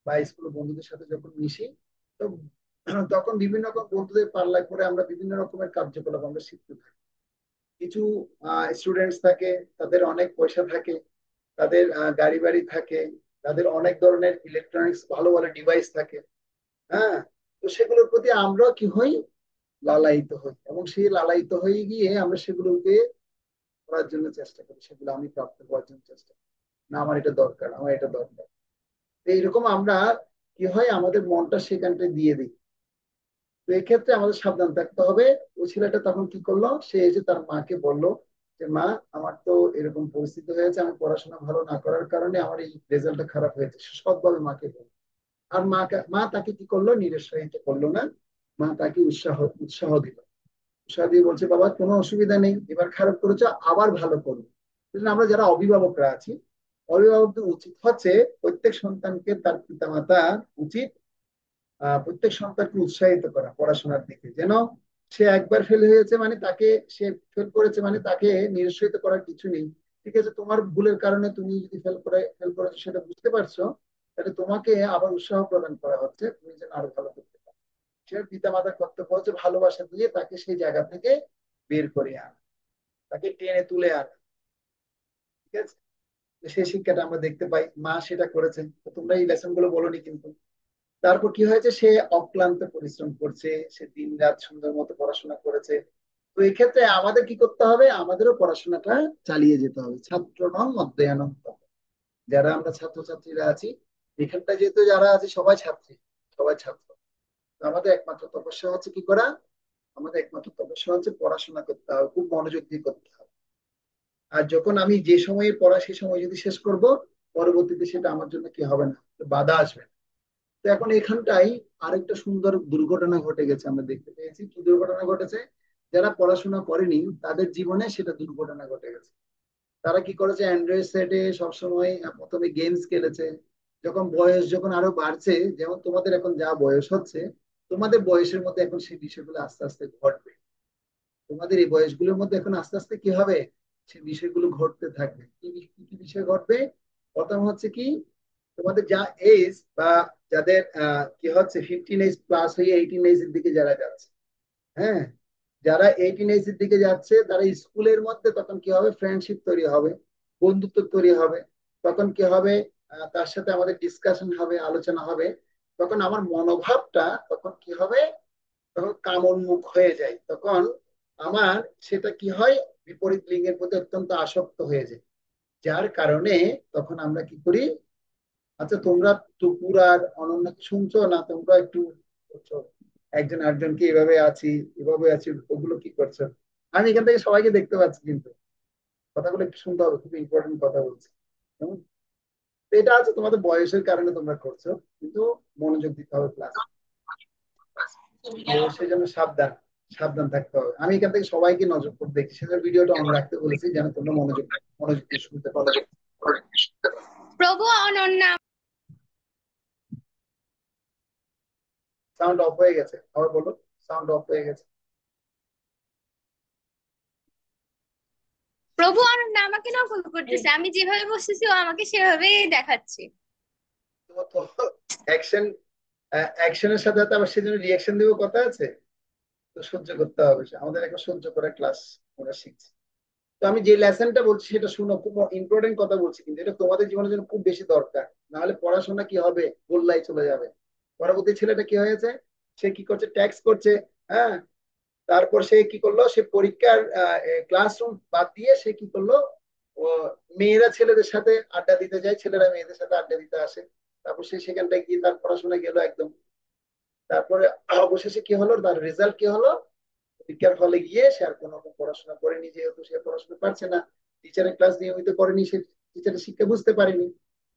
বা স্কুল বন্ধুদের সাথে যখন মিশি, তো তখন বিভিন্ন রকম বন্ধুদের পাল্লায় করে আমরা বিভিন্ন রকমের কার্যকলাপ আমরা শিখতে থাকি। কিছু স্টুডেন্টস থাকে, তাদের অনেক পয়সা থাকে, তাদের গাড়ি বাড়ি থাকে, তাদের অনেক ধরনের ইলেকট্রনিক্স ভালো ভালো ডিভাইস থাকে। হ্যাঁ, তো সেগুলোর প্রতি আমরা কি হই, লালায়িত হই, এবং সেই লালায়িত হয়ে গিয়ে আমরা সেগুলোকে করার জন্য চেষ্টা করি, সেগুলো আমি প্রাপ্ত হওয়ার জন্য চেষ্টা করি। না আমার এটা দরকার, আমার এটা দরকার। তো এইরকম আমরা কি হয়, আমাদের মনটা সেখানটায় দিয়ে দিই। তো এক্ষেত্রে আমাদের সাবধান থাকতে হবে। ওই ছেলেটা তখন কি করলো, সে এসে তার মাকে বলল যে মা, আমার তো এরকম পরিস্থিতি হয়েছে, আমি পড়াশোনা ভালো না করার কারণে আমার এই রেজাল্টটা খারাপ হয়েছে, সে সৎভাবে মাকে বলল। আর মা তাকে কি করলো, নিরুৎসাহিত করলো না, মা তাকে উৎসাহ উৎসাহ দিল। উৎসাহ দিয়ে বলছে, বাবা কোনো অসুবিধা নেই, এবার খারাপ করেছো, আবার ভালো করবে। আমরা যারা অভিভাবকরা আছি, অভিভাবকদের উচিত হচ্ছে প্রত্যেক সন্তানকে, তার পিতামাতা উচিত প্রত্যেক সন্তানকে উৎসাহিত করা পড়াশোনার দিকে, যেন সে একবার ফেল হয়েছে মানে তাকে, সে ফেল করেছে মানে তাকে নিরুৎসাহিত করার কিছু নেই। ঠিক আছে, তোমার ভুলের কারণে তুমি যদি ফেল করেছো সেটা বুঝতে পারছো, তাহলে তোমাকে আবার উৎসাহ প্রদান করা হচ্ছে, তুমি যেন আরো ভালো করতে পারো। সে পিতা মাতার কর্তব্য হচ্ছে ভালোবাসা দিয়ে তাকে সেই জায়গা থেকে বের করে আনা, তাকে টেনে তুলে আনা। ঠিক আছে, তো সেই শিক্ষাটা আমরা দেখতে পাই, মা সেটা করেছেন। তো তোমরা এই লেসন গুলো বলোনি কিন্তু। তারপর কি হয়েছে, সে অক্লান্ত পরিশ্রম করছে, সে দিন রাত সুন্দর মতো পড়াশোনা করেছে। তো এই ক্ষেত্রে আমাদের কি করতে হবে, আমাদেরও পড়াশোনাটা চালিয়ে যেতে হবে। ছাত্র নং অধ্যয়নম তপ। যারা আমরা ছাত্রছাত্রীরা আছি এখানটা, যেহেতু যারা আছে সবাই ছাত্রী, সবাই ছাত্র, তো আমাদের একমাত্র তপস্যা হচ্ছে কি করা, আমাদের একমাত্র তপস্যা হচ্ছে পড়াশোনা করতে হবে, খুব মনোযোগ দিয়ে করতে হবে। আর যখন আমি যে সময়ে পড়া সে সময় যদি শেষ করব, পরবর্তীতে সেটা আমার জন্য কি হবে না, বাধা আসবে না। তো এখন এখানটাই আরেকটা সুন্দর দুর্ঘটনা ঘটে গেছে, আমরা দেখতে পেয়েছি। কি দুর্ঘটনা ঘটেছে, যারা পড়াশোনা করেনি তাদের জীবনে সেটা দুর্ঘটনা ঘটে গেছে। তারা কি করেছে, অ্যান্ড্রয়েড সেটে সবসময় প্রথমে গেমস খেলেছে। যখন বয়স যখন আরো বাড়ছে, যেমন তোমাদের এখন যা বয়স হচ্ছে, তোমাদের বয়সের মধ্যে এখন সেই বিষয়গুলো আস্তে আস্তে ঘটবে। তোমাদের এই বয়সগুলোর মধ্যে এখন আস্তে আস্তে কি হবে, সেই বিষয়গুলো ঘটতে থাকবে। কি কি কি বিষয় ঘটবে? প্রথম হচ্ছে কি, তোমাদের যা এজ বা যাদের কি হচ্ছে 15 এজ প্লাস হয়ে 18 এজের দিকে যারা যাচ্ছে, হ্যাঁ, যারা 18 এজের দিকে যাচ্ছে তারা স্কুলের মধ্যে তখন কি হবে, ফ্রেন্ডশিপ তৈরি হবে, বন্ধুত্ব তৈরি হবে। তখন কি হবে, তার সাথে আমাদের ডিসকাশন হবে, আলোচনা হবে। তখন আমার মনোভাবটা তখন কি হবে, তখন কামোন্মুখ হয়ে যায়। তখন আমার সেটা কি হয়, বিপরীত লিঙ্গের প্রতি অত্যন্ত আসক্ত হয়ে যায়। যার কারণে তখন আমরা কি করি, আচ্ছা তোমরা টুকুর আর অনন্যা কি শুনছো না, তোমরা একটু করছো, একজন আরেকজনকে এভাবে আছি এভাবে আছি, ওগুলো কি করছো? আমি এখান থেকে সবাইকে দেখতে পাচ্ছি, কিন্তু কথাগুলো একটু শুনতে হবে, খুব ইম্পর্টেন্ট কথা বলছি। কেমন? তো এটা আছে তোমাদের বয়সের কারণে তোমরা করছো, কিন্তু মনোযোগ দিতে হবে ক্লাস। তো সেই জন্য সাবধান, সাবধান থাকতে হবে। আমি এখান থেকে সবাইকে নজর করে দেখি, সেজন্য ভিডিওটা অন রাখতে বলেছি, যেন তোমরা মনোযোগ মনোযোগ দিয়ে শুনতে পারো। প্রভু অনন্যা। সাউন্ড অফ হয়ে গেছে, আবার বলো। সাউন্ড অফ হয়ে গেছে। প্রভু অনন্যা আমাকে নকল করতেছে, আমি যেভাবে বসতেছি ও আমাকে সেভাবেই দেখাচ্ছে। তোমার তো অ্যাকশন, অ্যাকশনের সাথে সাথে আবার সেজন্য রিয়াকশন দেবো, কথা আছে, তো সহ্য করতে হবে। আমাদের একটা সহ্য করার ক্লাস আমরা শিখছি। তো আমি যে লেসনটা বলছি সেটা শুনো, খুব ইম্পর্টেন্ট কথা বলছি, কিন্তু এটা তোমাদের জীবনের জন্য খুব বেশি দরকার। নাহলে পড়াশোনা কি হবে, গোল্লাই চলে যাবে। পরবর্তী ছেলেটা কি হয়েছে, সে কি করছে, ট্যাক্স করছে, হ্যাঁ, তারপর সে কি করলো, সে পরীক্ষার ক্লাসরুম বাদ দিয়ে সে কি করলো, ও মেয়েরা ছেলেদের সাথে আড্ডা দিতে যায়, ছেলেরা মেয়েদের সাথে আড্ডা দিতে আসে। তারপর সে সেখানটায় গিয়ে তার পড়াশোনা গেল একদম। তারপরে অবশেষে কি হলো, তার রেজাল্ট কি হলো, পরীক্ষার হলে গিয়ে সে আর কোনো রকম পড়াশোনা করেনি, যেহেতু সে পড়াশোনা পারছে না, টিচারের ক্লাস নিয়মিত করেনি, সে টিচারের শিক্ষা বুঝতে পারেনি।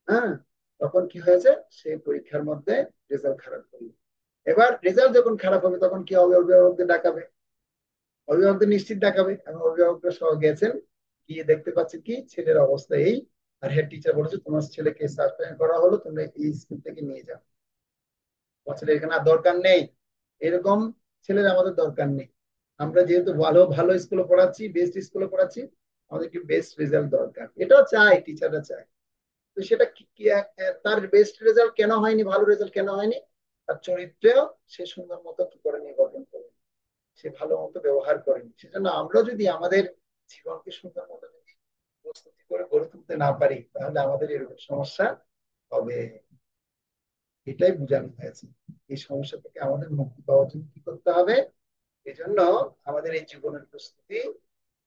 হ্যাঁ, তখন কি হয়েছে, সে পরীক্ষার মধ্যে রেজাল্ট খারাপ করলো। এবার রেজাল্ট যখন খারাপ হবে তখন কি হবে, অভিভাবকদের ডাকাবে, অভিভাবকদের নিশ্চিত দেখাবে। এবং অভিভাবকরা সহ গেছেন, গিয়ে দেখতে পাচ্ছেন কি ছেলের অবস্থা এই, আর হেড টিচার বলেছে তোমার ছেলেকে সাসপেন্ড করা হলো, তোমরা এই স্কুল থেকে নিয়ে যাও, তোমার ছেলে এখানে আর দরকার নেই। এরকম ছেলের আমাদের দরকার নেই। আমরা যেহেতু ভালো ভালো স্কুলে পড়াচ্ছি, বেস্ট স্কুলে পড়াচ্ছি, আমাদেরকে বেস্ট রেজাল্ট দরকার, এটাও চাই, টিচাররা চায়। তো সেটা তার বেস্ট রেজাল্ট কেন হয়নি, ভালো রেজাল্ট কেন হয়নি, তার চরিত্রেও সে সুন্দর মতো কি করে গঠন করে, সে ভালো মতো ব্যবহার করেনি। সেজন্য আমরা যদি আমাদের জীবনকে সুন্দর মতো যদি প্রস্তুতি করে গড়ে তুলতে না পারি, তাহলে আমাদের এরকম সমস্যা হবে। এটাই বোঝানো হয়েছে। এই সমস্যা থেকে আমাদের মুক্তি পাওয়ার জন্য কি করতে হবে, এই জন্য আমাদের এই জীবনের প্রস্তুতি,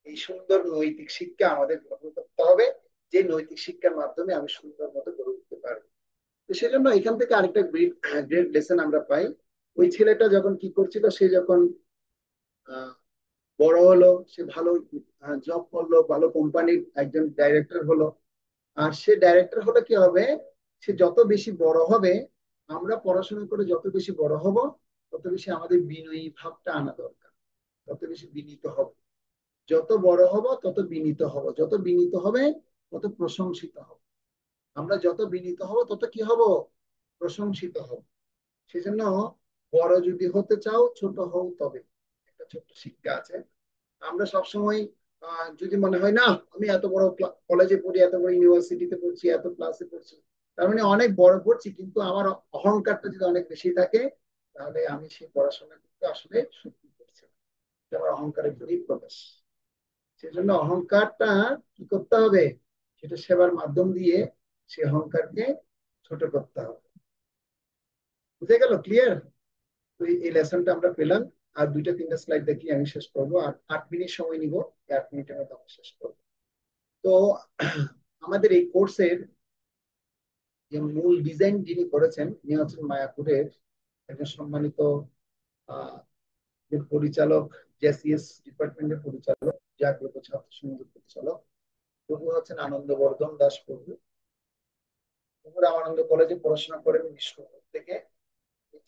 এই সুন্দর নৈতিক শিক্ষা আমাদের গ্রহণ করতে হবে, যে নৈতিক শিক্ষার মাধ্যমে আমি সুন্দর মতো গড়ে উঠতে পারবো। তো সেজন্য এখান থেকে আরেকটা গ্রেট লেসন আমরা পাই। ওই ছেলেটা যখন কি করছিল, সে যখন আহ বড় হলো, সে ভালো জব করলো, ভালো কোম্পানির একজন ডাইরেক্টর হলো। আর সে ডাইরেক্টর হলে কি হবে, সে যত বেশি বড় হবে, আমরা পড়াশোনা করে যত বেশি বড় হব, তত বেশি আমাদের বিনয়ী ভাবটা আনা দরকার, তত বেশি বিনীত হব। যত বড় হব তত বিনীত হব, যত বিনীত হবে তত প্রশংসিত হব। আমরা যত বিনীত হব তত কি হব, প্রশংসিত হব। সেজন্য বড় যদি হতে চাও ছোট হও তবে, একটা ছোট্ট শিক্ষা আছে। আমরা সবসময় যদি মনে হয় না আমি এত বড় কলেজে পড়ি, এত বড় ইউনিভার্সিটিতে পড়ছি, এত ক্লাসে পড়ছি, তার মানে অনেক বড় পড়ছি, কিন্তু আমার অহংকারটা যদি অনেক বেশি থাকে, তাহলে আমি সেই পড়াশোনা কিন্তু আসলে সত্যি করছি না, এটা আমার অহংকারের বহিঃপ্রকাশ। সেজন্য অহংকারটা কি করতে হবে, সেটা সেবার মাধ্যম দিয়ে সে অহংকারকে ছোট করতে হবে। বুঝে গেল, ক্লিয়ার? তো এই লেসনটা আমরা পেলাম। আর দুইটা তিনটা স্লাইড দেখি আমি শেষ করবো, আর 8 মিনিট সময় নিব, 8 মিনিটের মধ্যে আমরা শেষ করবো। তো আমাদের এই কোর্সের যে মূল ডিজাইন যিনি করেছেন, তিনি হচ্ছেন মায়াপুরের একজন সম্মানিত আহ পরিচালক, জেসিএস ডিপার্টমেন্টের পরিচালক, জাগ্রত ছাত্র সমিতির পরিচালক। প্রভু হচ্ছেন আনন্দবর্ধন দাস প্রভু। প্রভু রামানন্দ কলেজে পড়াশোনা করেন 19 থেকে।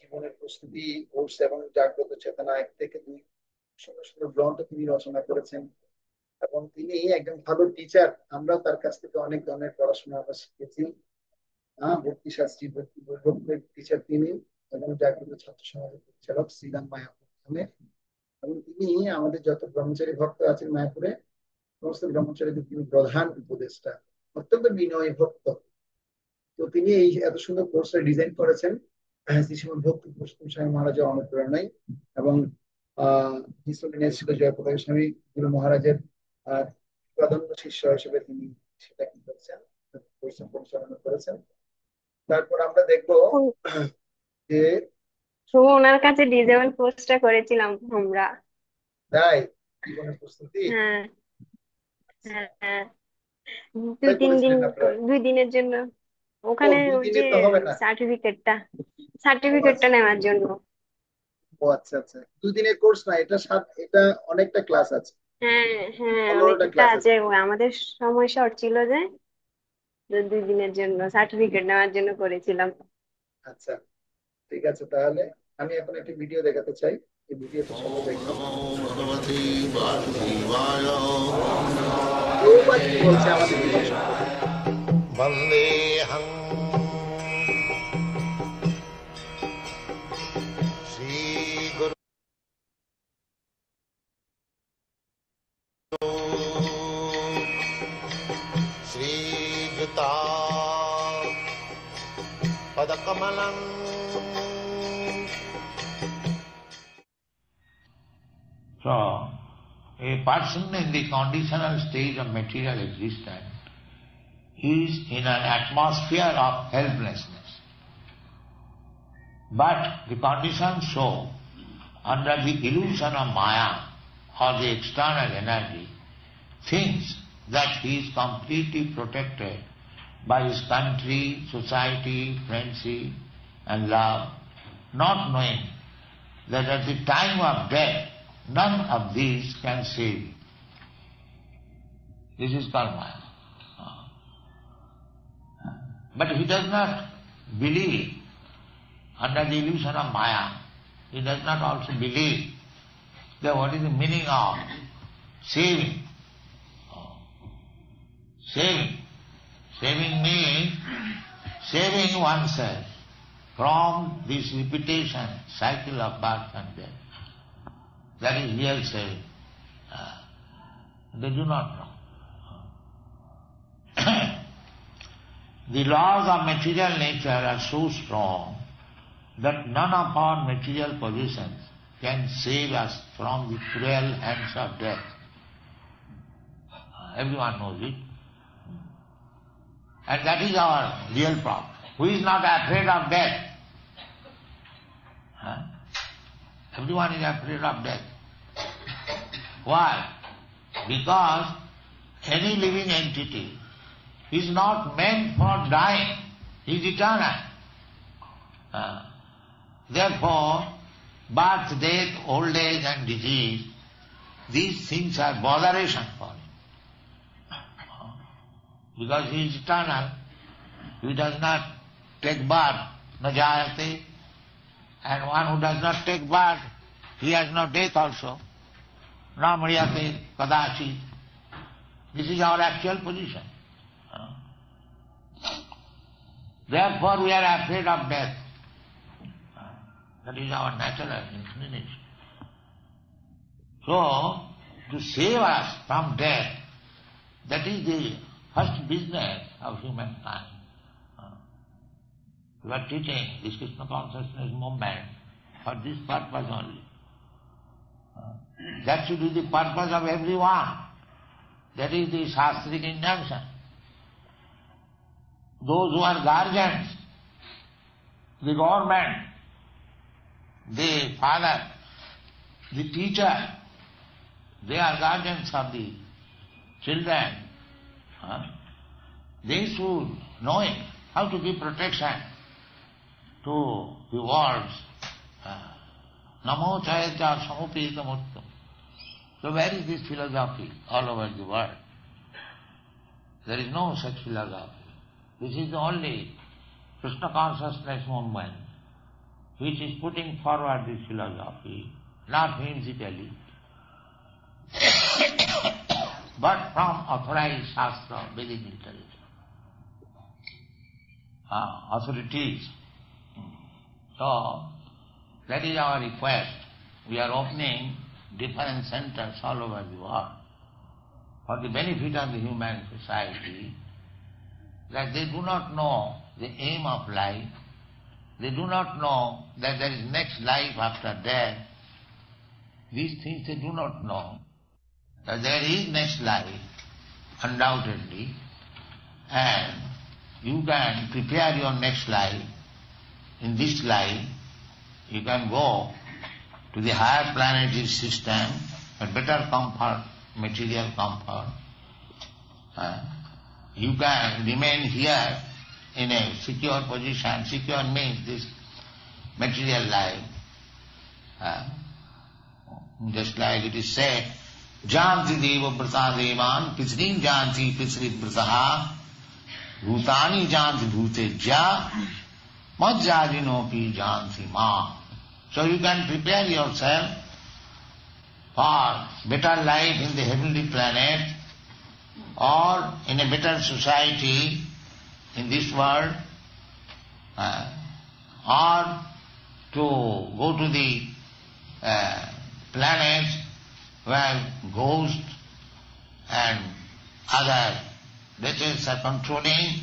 জীবনের প্রস্তুতি কোর্স এবং জাগ্রত চেতনা 1 থেকে 2 সুন্দর সুন্দর গ্রন্থ তিনি রচনা করেছেন। এবং তিনি একজন ভালো টিচার, আমরা তার কাছ থেকে অনেক ধরনের পড়াশোনা আমরা শিখেছি। ভক্তি শাস্ত্রী, ভক্তি বৈভবের টিচার তিনি, এবং জাগ্রত ছাত্র সমাজের পরিচালক শ্রীরাম মায়াপুর নামে। এবং তিনি আমাদের যত ব্রহ্মচারী ভক্ত আছেন মায়াপুরে, সমস্ত ব্রহ্মচারীদের তিনি প্রধান উপদেষ্টা, অত্যন্ত বিনয়ী ভক্ত। তো তিনি এই এত সুন্দর কোর্সটা ডিজাইন করেছেন শ্রীশ্রীমদ ভক্তি পুরুষোত্তম স্বামী মহারাজের অনুপ্রেরণায়। এবং হিস হোলিনেস ছিল জয়প্রকাশ স্বামী গুরু মহারাজের আহ প্রাধান্য শিষ্য হিসেবে তিনি সেটা কি করেছেন, কোর্স পরিচালনা করেছেন। তারপর আমরা দেখবো যে ওনার কাছে ডিজেবল কোর্সটা করেছিলাম আমরা। তাই জীবনের প্রস্তুতি হ্যাঁ আচ্ছা, হ্যাঁ হ্যাঁ। কোথায় 2-3 দিন, করেছিলেন আপনারা? 2 দিনের জন্য ও ওখানে, দুই ওই দিনে যে তো হবে না। সার্টিফিকেটটা ও সার্টিফিকেটটা আচ্ছা, নেওয়ার জন্য। ও আচ্ছা আচ্ছা, 2 দিনের কোর্স না এটা, এটা অনেকটা ক্লাস আছে, হ্যাঁ হ্যাঁ 15টা অনেকটা ক্লাস আছে, আছে। আমাদের সময় শর্ট ছিল যে, তো 2 দিনের জন্য সার্টিফিকেট নেওয়ার জন্য করেছিলাম। আচ্ছা, ঠিক আছে তাহলে আমি এখন একটা ভিডিও দেখাতে চাই, এই ভিডিওটা সবাই দেখবেন। ভগবতী বাসুদেবায় প্রভুপাদ কি বলছে আমাদের জীবন সম্পর্কে। বন্দেহং শ্রীগুরু শ্রীযুতা পদকমলং। So, a person in the conditional stage of material existence is in an atmosphere of helplessness. But the conditioned soul, under the illusion of Maya or the external energy, thinks that he is completely protected by his country, society, friendship and love, not knowing that at the time of death none of these can save you. This is called Maya. But he does not believe, under the illusion of Maya, he does not also believe that what is the meaning of saving. Saving. Saving means saving oneself from this repetition, cycle of birth and death. That is real saving. They do not know. The laws of material nature are so strong that none of our material possessions can save us from the cruel hands of death. Everyone knows it. And that is our real problem. Who is not afraid of death? Everyone is afraid of death. Why? Because any living entity is not meant for dying. He is eternal. Therefore, birth, death, old age and disease, these things are botheration for him. Because he is eternal, he does not take birth, na jayate, and one who does not take birth, he has no death also. Na mriyate kadachit. This is our actual position. Therefore we are afraid of death. That is our natural inclination. So, to save us from death, that is the first business of humankind. We are teaching this Krishna consciousness movement for this purpose only. That should be the purpose of everyone. That is the Shastric injunction. Those who are guardians, the government, the father, the teacher, they are guardians of the children. They should know how to give protection to the words. Namo chayatya samupitamuttam. So where is this philosophy all over the world? There is no such philosophy. This is the only Krishna consciousness movement which is putting forward this philosophy, not whimsically, but from authorized Shastra, Vedic literature, authorities. So, that is our request. We are opening different centers all over the world for the benefit of the human society, that they do not know the aim of life. They do not know that there is next life after death. These things they do not know. That there is next life, undoubtedly, and you can prepare your next life. In this life, you can go to the higher planetary system, a better comfort, material comfort. You can remain here in a secure position. Secure means this material life. Just like it is said, Janti deva vrata devan, pisrin janti pisri vrataha, bhutani janti bhuteja, madjajinopi janti ma. So you can prepare yourself for better life in the heavenly planet or in a better society in this world, or to go to the planets where ghosts and other deities are controlling,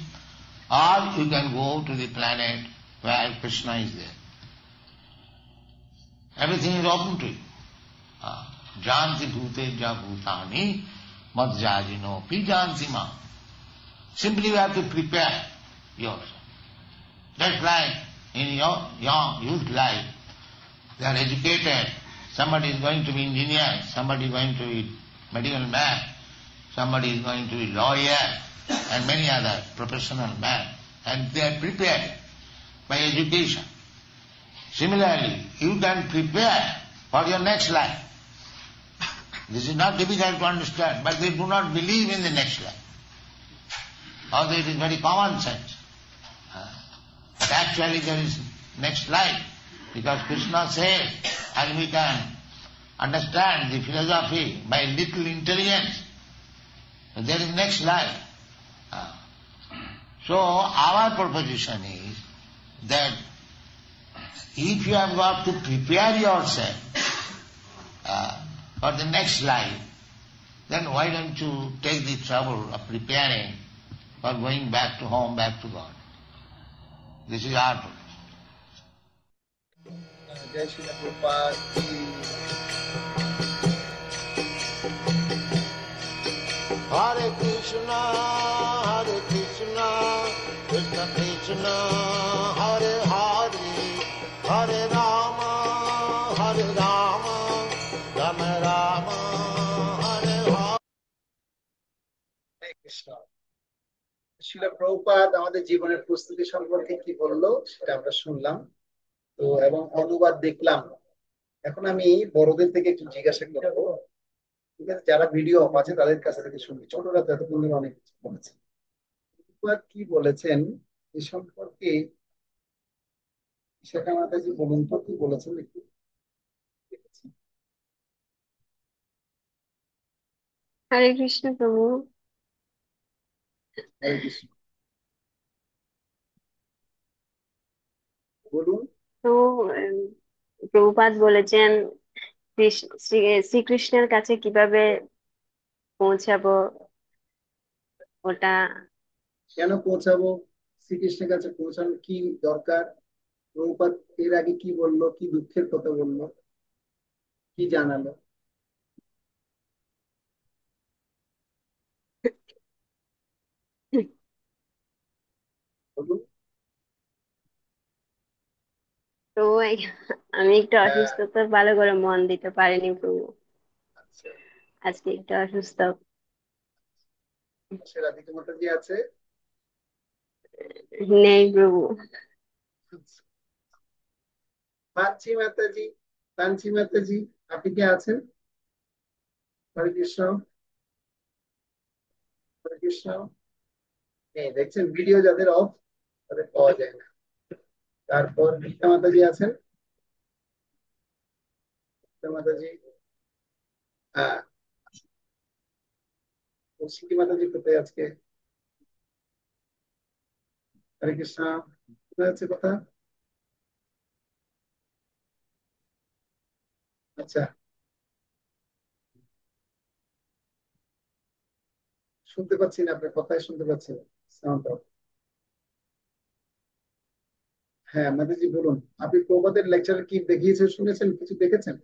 or you can go to the planet where Krishna is there. Everything is open to you. Janti bhuteja bhutani madjajino pi janti ma. Simply you have to prepare yourself. Just like in your young youth life, they are educated. Somebody is going to be engineer, somebody is going to be medical man, somebody is going to be lawyer, and many other professional men. And they are prepared by education. Similarly, you can prepare for your next life. This is not difficult to understand, but they do not believe in the next life. Although it is very common sense. But actually there is next life, because Krishna says, and we can understand the philosophy by little intelligence, there is next life. So our proposition is that if you have got to prepare yourself for the next life, then why don't you take the trouble of preparing for going back to home, back to God? This is our proposition. Jai Srila Prabhupada ki. Hare Krishna, Krishna Krishna, Hare Hare, Hare Rama, Rama Rama, Hare Hare. হরে কৃষ্ণ। শ্রীল প্রভুপাদ আমাদের জীবনের প্রস্তুতি সম্পর্কে কি বললো সেটা আমরা শুনলাম তো, এবং অনুবাদ দেখলাম। এখন আমি বড়দের থেকে একটু জিজ্ঞাসা করবো, ঠিক আছে? যারা ভিডিও আছে তাদের কাছে থেকে শুনবি, ছোটরা তো এতক্ষণ ধরে অনেক কিছু বলেছে। প্রভুপাদ কি বলেছেন এ সম্পর্কে সেটা মাতাজি বলুন তো, কি বলেছেন একটু। হরে কৃষ্ণ প্রভু। হরে কৃষ্ণ, বলুন। তো প্রভুপাদ বলেছেন শ্রীকৃষ্ণের কাছে কিভাবে পৌঁছাবো, ওটা কেন পৌঁছাবো, শ্রীকৃষ্ণের কাছে পৌঁছানোর কি দরকার? প্রভুপাদ এর আগে কি বললো, কি দুঃখের কথা বললো, কি জানালো? বলুন। তো আমি একটু হ্যাঁ, অসুস্থ, তো ভালো করে মন দিতে পারিনি প্রভু। আচ্ছা। আজকে একটু অসুস্থ। রাধিকা মাতাজি আছে? নেই প্রভু। পাঞ্চি মাতাজি, পাঞ্চি মাতাজি আপনি কি আছেন? হরে কৃষ্ণ, হরে কৃষ্ণ। এই দেখছেন ভিডিও যাদের অফ তাদের পাওয়া যায় না। তারপর গীতা মাতাজি আছেন? গীতা মাতাজি, আহ কৌশিকী মাতাজি কোথায় আজকে? হরে কৃষ্ণ, কোথায় আছে কথা? আচ্ছা, শুনতে পাচ্ছি না, আপনার কথাই শুনতে পাচ্ছি না, সাউন্ড অফ। হ্যাঁ মাতাজি বলুন, আপনি প্রভাতের লেকচার কি দেখিয়েছে শুনেছেন, কিছু দেখেছেন?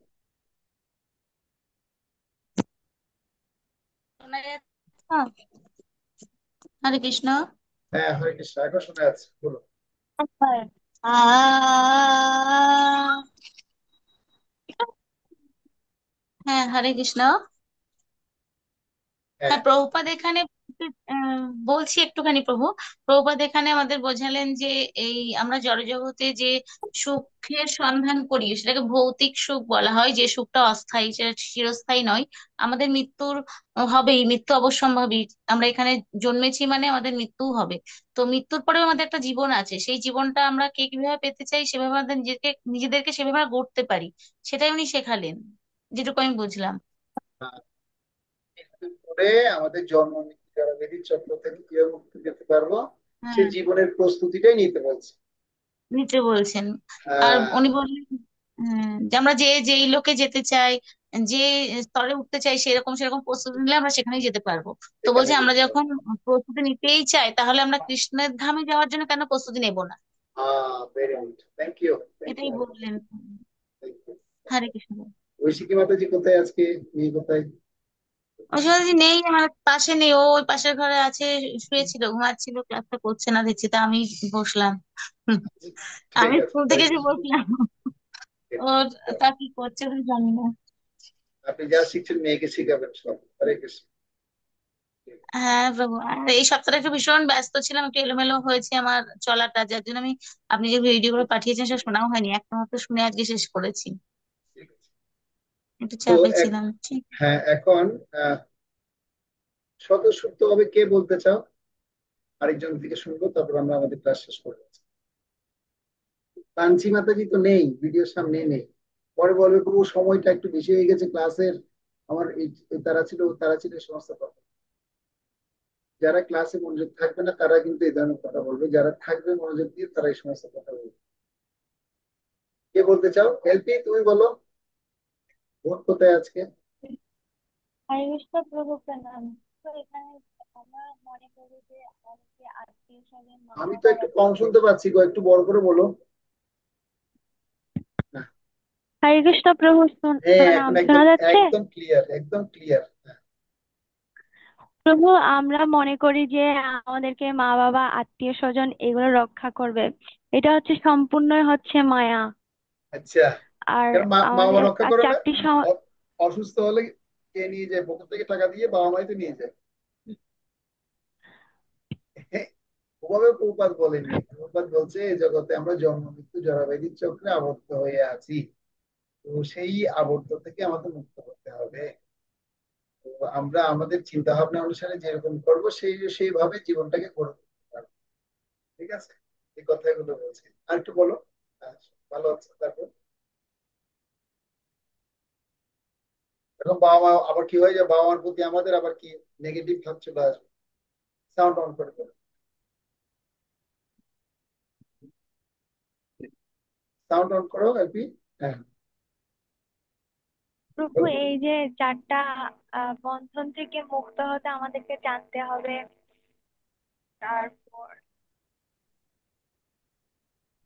শোনা যাচ্ছে? হরে কৃষ্ণ। হ্যাঁ হরে কৃষ্ণ, এখন শোনা যাচ্ছে, বলুন। আ হ্যাঁ, হরে কৃষ্ণ। হ্যাঁ। হ্যাঁ, প্রভুপাদ এখানে বলছি একটুখানি প্রভু। প্রভুপাদ এখানে আমাদের বোঝালেন যে এই আমরা জড়জগতে যে সুখের সন্ধান করি সেটাকে ভৌতিক সুখ বলা হয়, যে সুখটা অস্থায়ী, সেটা চিরস্থায়ী নয়। আমাদের মৃত্যুর হবেই, মৃত্যু অবশ্যম্ভাবী। আমরা এখানে জন্মেছি মানে আমাদের মৃত্যুও হবে। তো মৃত্যুর পরেও আমাদের একটা জীবন আছে, সেই জীবনটা আমরা কে কিভাবে পেতে চাই সেভাবে আমাদের নিজেদেরকে সেভাবে আমরা গড়তে পারি, সেটাই উনি শেখালেন, যেটুকু আমি বুঝলাম। মৃত্যুর পরে আমাদের জন্ম মৃত্যু যারা বেদির চক্র থেকে কিভাবে মুক্তি পেতে পারবো, সে হ্যাঁ, জীবনের প্রস্তুতিটাই নিতে বলছে। নিতে বলছেন। আর আহ উনি বললেন যে আমরা যেই লোকে যেতে চাই, যে স্তরে উঠতে চাই, সেরকম সেরকম প্রস্তুতি নিলে আমরা সেখানেই যেতে পারবো। তো সেখানে বলছে আমরা যেতে যখন পারবো। প্রস্তুতি নিতেই চাই, তাহলে আমরা কৃষ্ণের ধামে যাওয়ার জন্য কেন প্রস্তুতি নেব না? Very good, thank you, thank এটাই ইউ, বললেন। Thank you. হরে কৃষ্ণ। ঐশিকী মাতাজি কোথায় আজকে, মেয়ে কোথায়? ঐশ্বর্যজি নেই, আমার পাশে নেই, ও ওই পাশের ঘরে আছে, শুয়েছিল, ঘুমাচ্ছিল, ক্লাসটা করছে না দেখছি, তা আমি বসলাম। হুম, ঠিক আমি আছে, স্কুল থেকে হরে এসে কৃষ্ণ। বসলাম। ওর তা কি করছে ওটা জানি না। আপনি যা শিখছেন মেয়েকে শিখাবেন সব, হরে কৃষ্ণ। হ্যাঁ প্রভু, আর এই সপ্তাহটা একটু ভীষণ ব্যস্ত ছিলাম, একটু এলোমেলো হয়েছে আমার চলাটা, যার জন্য আমি আপনি যে ভিডিও গুলো পাঠিয়েছেন সেটা শোনাও হয়নি, একটা মাত্র শুনে আজকে শেষ করেছি। ঠিক আছে। একটু তো চাপে ছিলাম, ঠিক। হ্যাঁ এখন স্বতঃস্ফূর্ত ভাবে কে বলতে চাও? আরেকজন থেকে শুনবো, তারপর আমরা আমাদের ক্লাস শেষ করবো। কাঞ্চি মাতাজি তো নেই, ভিডিওর সামনে নেই। পরে বলবে প্রভু সময়টা একটু বেশি হয়ে গেছে ক্লাসের, আমার এই তারা ছিল এই সমস্ত কথা। যারা ক্লাসে মনোযোগ থাকবে না তারা কিন্তু এই ধরনের কথা বলবে, যারা থাকবে মনোযোগ দিয়ে তারা এই সমস্ত কথা বলবে। কে বলতে চাও? এলপি তুমি বলো, ভোট কোথায় আজকে? হরে কৃষ্ণ প্রভু প্রণাম। তো এখানে আমরা মনে করি যে আমাদের যে আত্মীয় স্বজন মা আমি তো বাবা একটু কম শুনতে পাচ্ছি গো, একটু বড় করে বলো। হ্যাঁ। হরে কৃষ্ণ প্রভু হ্যাঁ, প্রণাম, এখন শোনা একদম যাচ্ছে? একদম ক্লিয়ার, একদম ক্লিয়ার। প্রভু, আমরা মনে করি যে আমাদেরকে মা বাবা আত্মীয় স্বজন এগুলো রক্ষা করবে। এটা হচ্ছে সম্পূর্ণই হচ্ছে মায়া। আচ্ছা, আর কেন মা মা বাবা আমাদের রক্ষা আর করে না? চারটি অসুস্থ হলে কে নিয়ে যায়? পকেট থেকে টাকা দিয়ে বাবা মাই তো নিয়ে যায়। ওভাবে প্রভুপাদ বলেননি, প্রভুপাদ বলছে এই জগতে আমরা জন্ম মৃত্যু জরাব্যাধির চক্রে আবদ্ধ হয়ে আছি, তো সেই আবদ্ধ থেকে আমাদের মুক্ত হতে হবে। তো আমরা আমাদের চিন্তা ভাবনা অনুসারে যেরকম করবো সেইভাবে জীবনটাকে গড়ে তুলতে পারবো। ঠিক আছে, এই কথাগুলো বলছি। আর একটু বলো। আচ্ছা, ভালো আছে। তারপর এখন বাবা মা আবার কি হয়ে যায়, বাবা মার প্রতি আমাদের আবার কি নেগেটিভ ভাব চলে আসবে। সাউন্ড অন করে দেবে, সাউন্ড অন করো এলপি। হ্যাঁ, প্রভু, বলো। এই যে চারটা বন্ধন থেকে মুক্ত হতে আমাদেরকে জানতে হবে। তারপর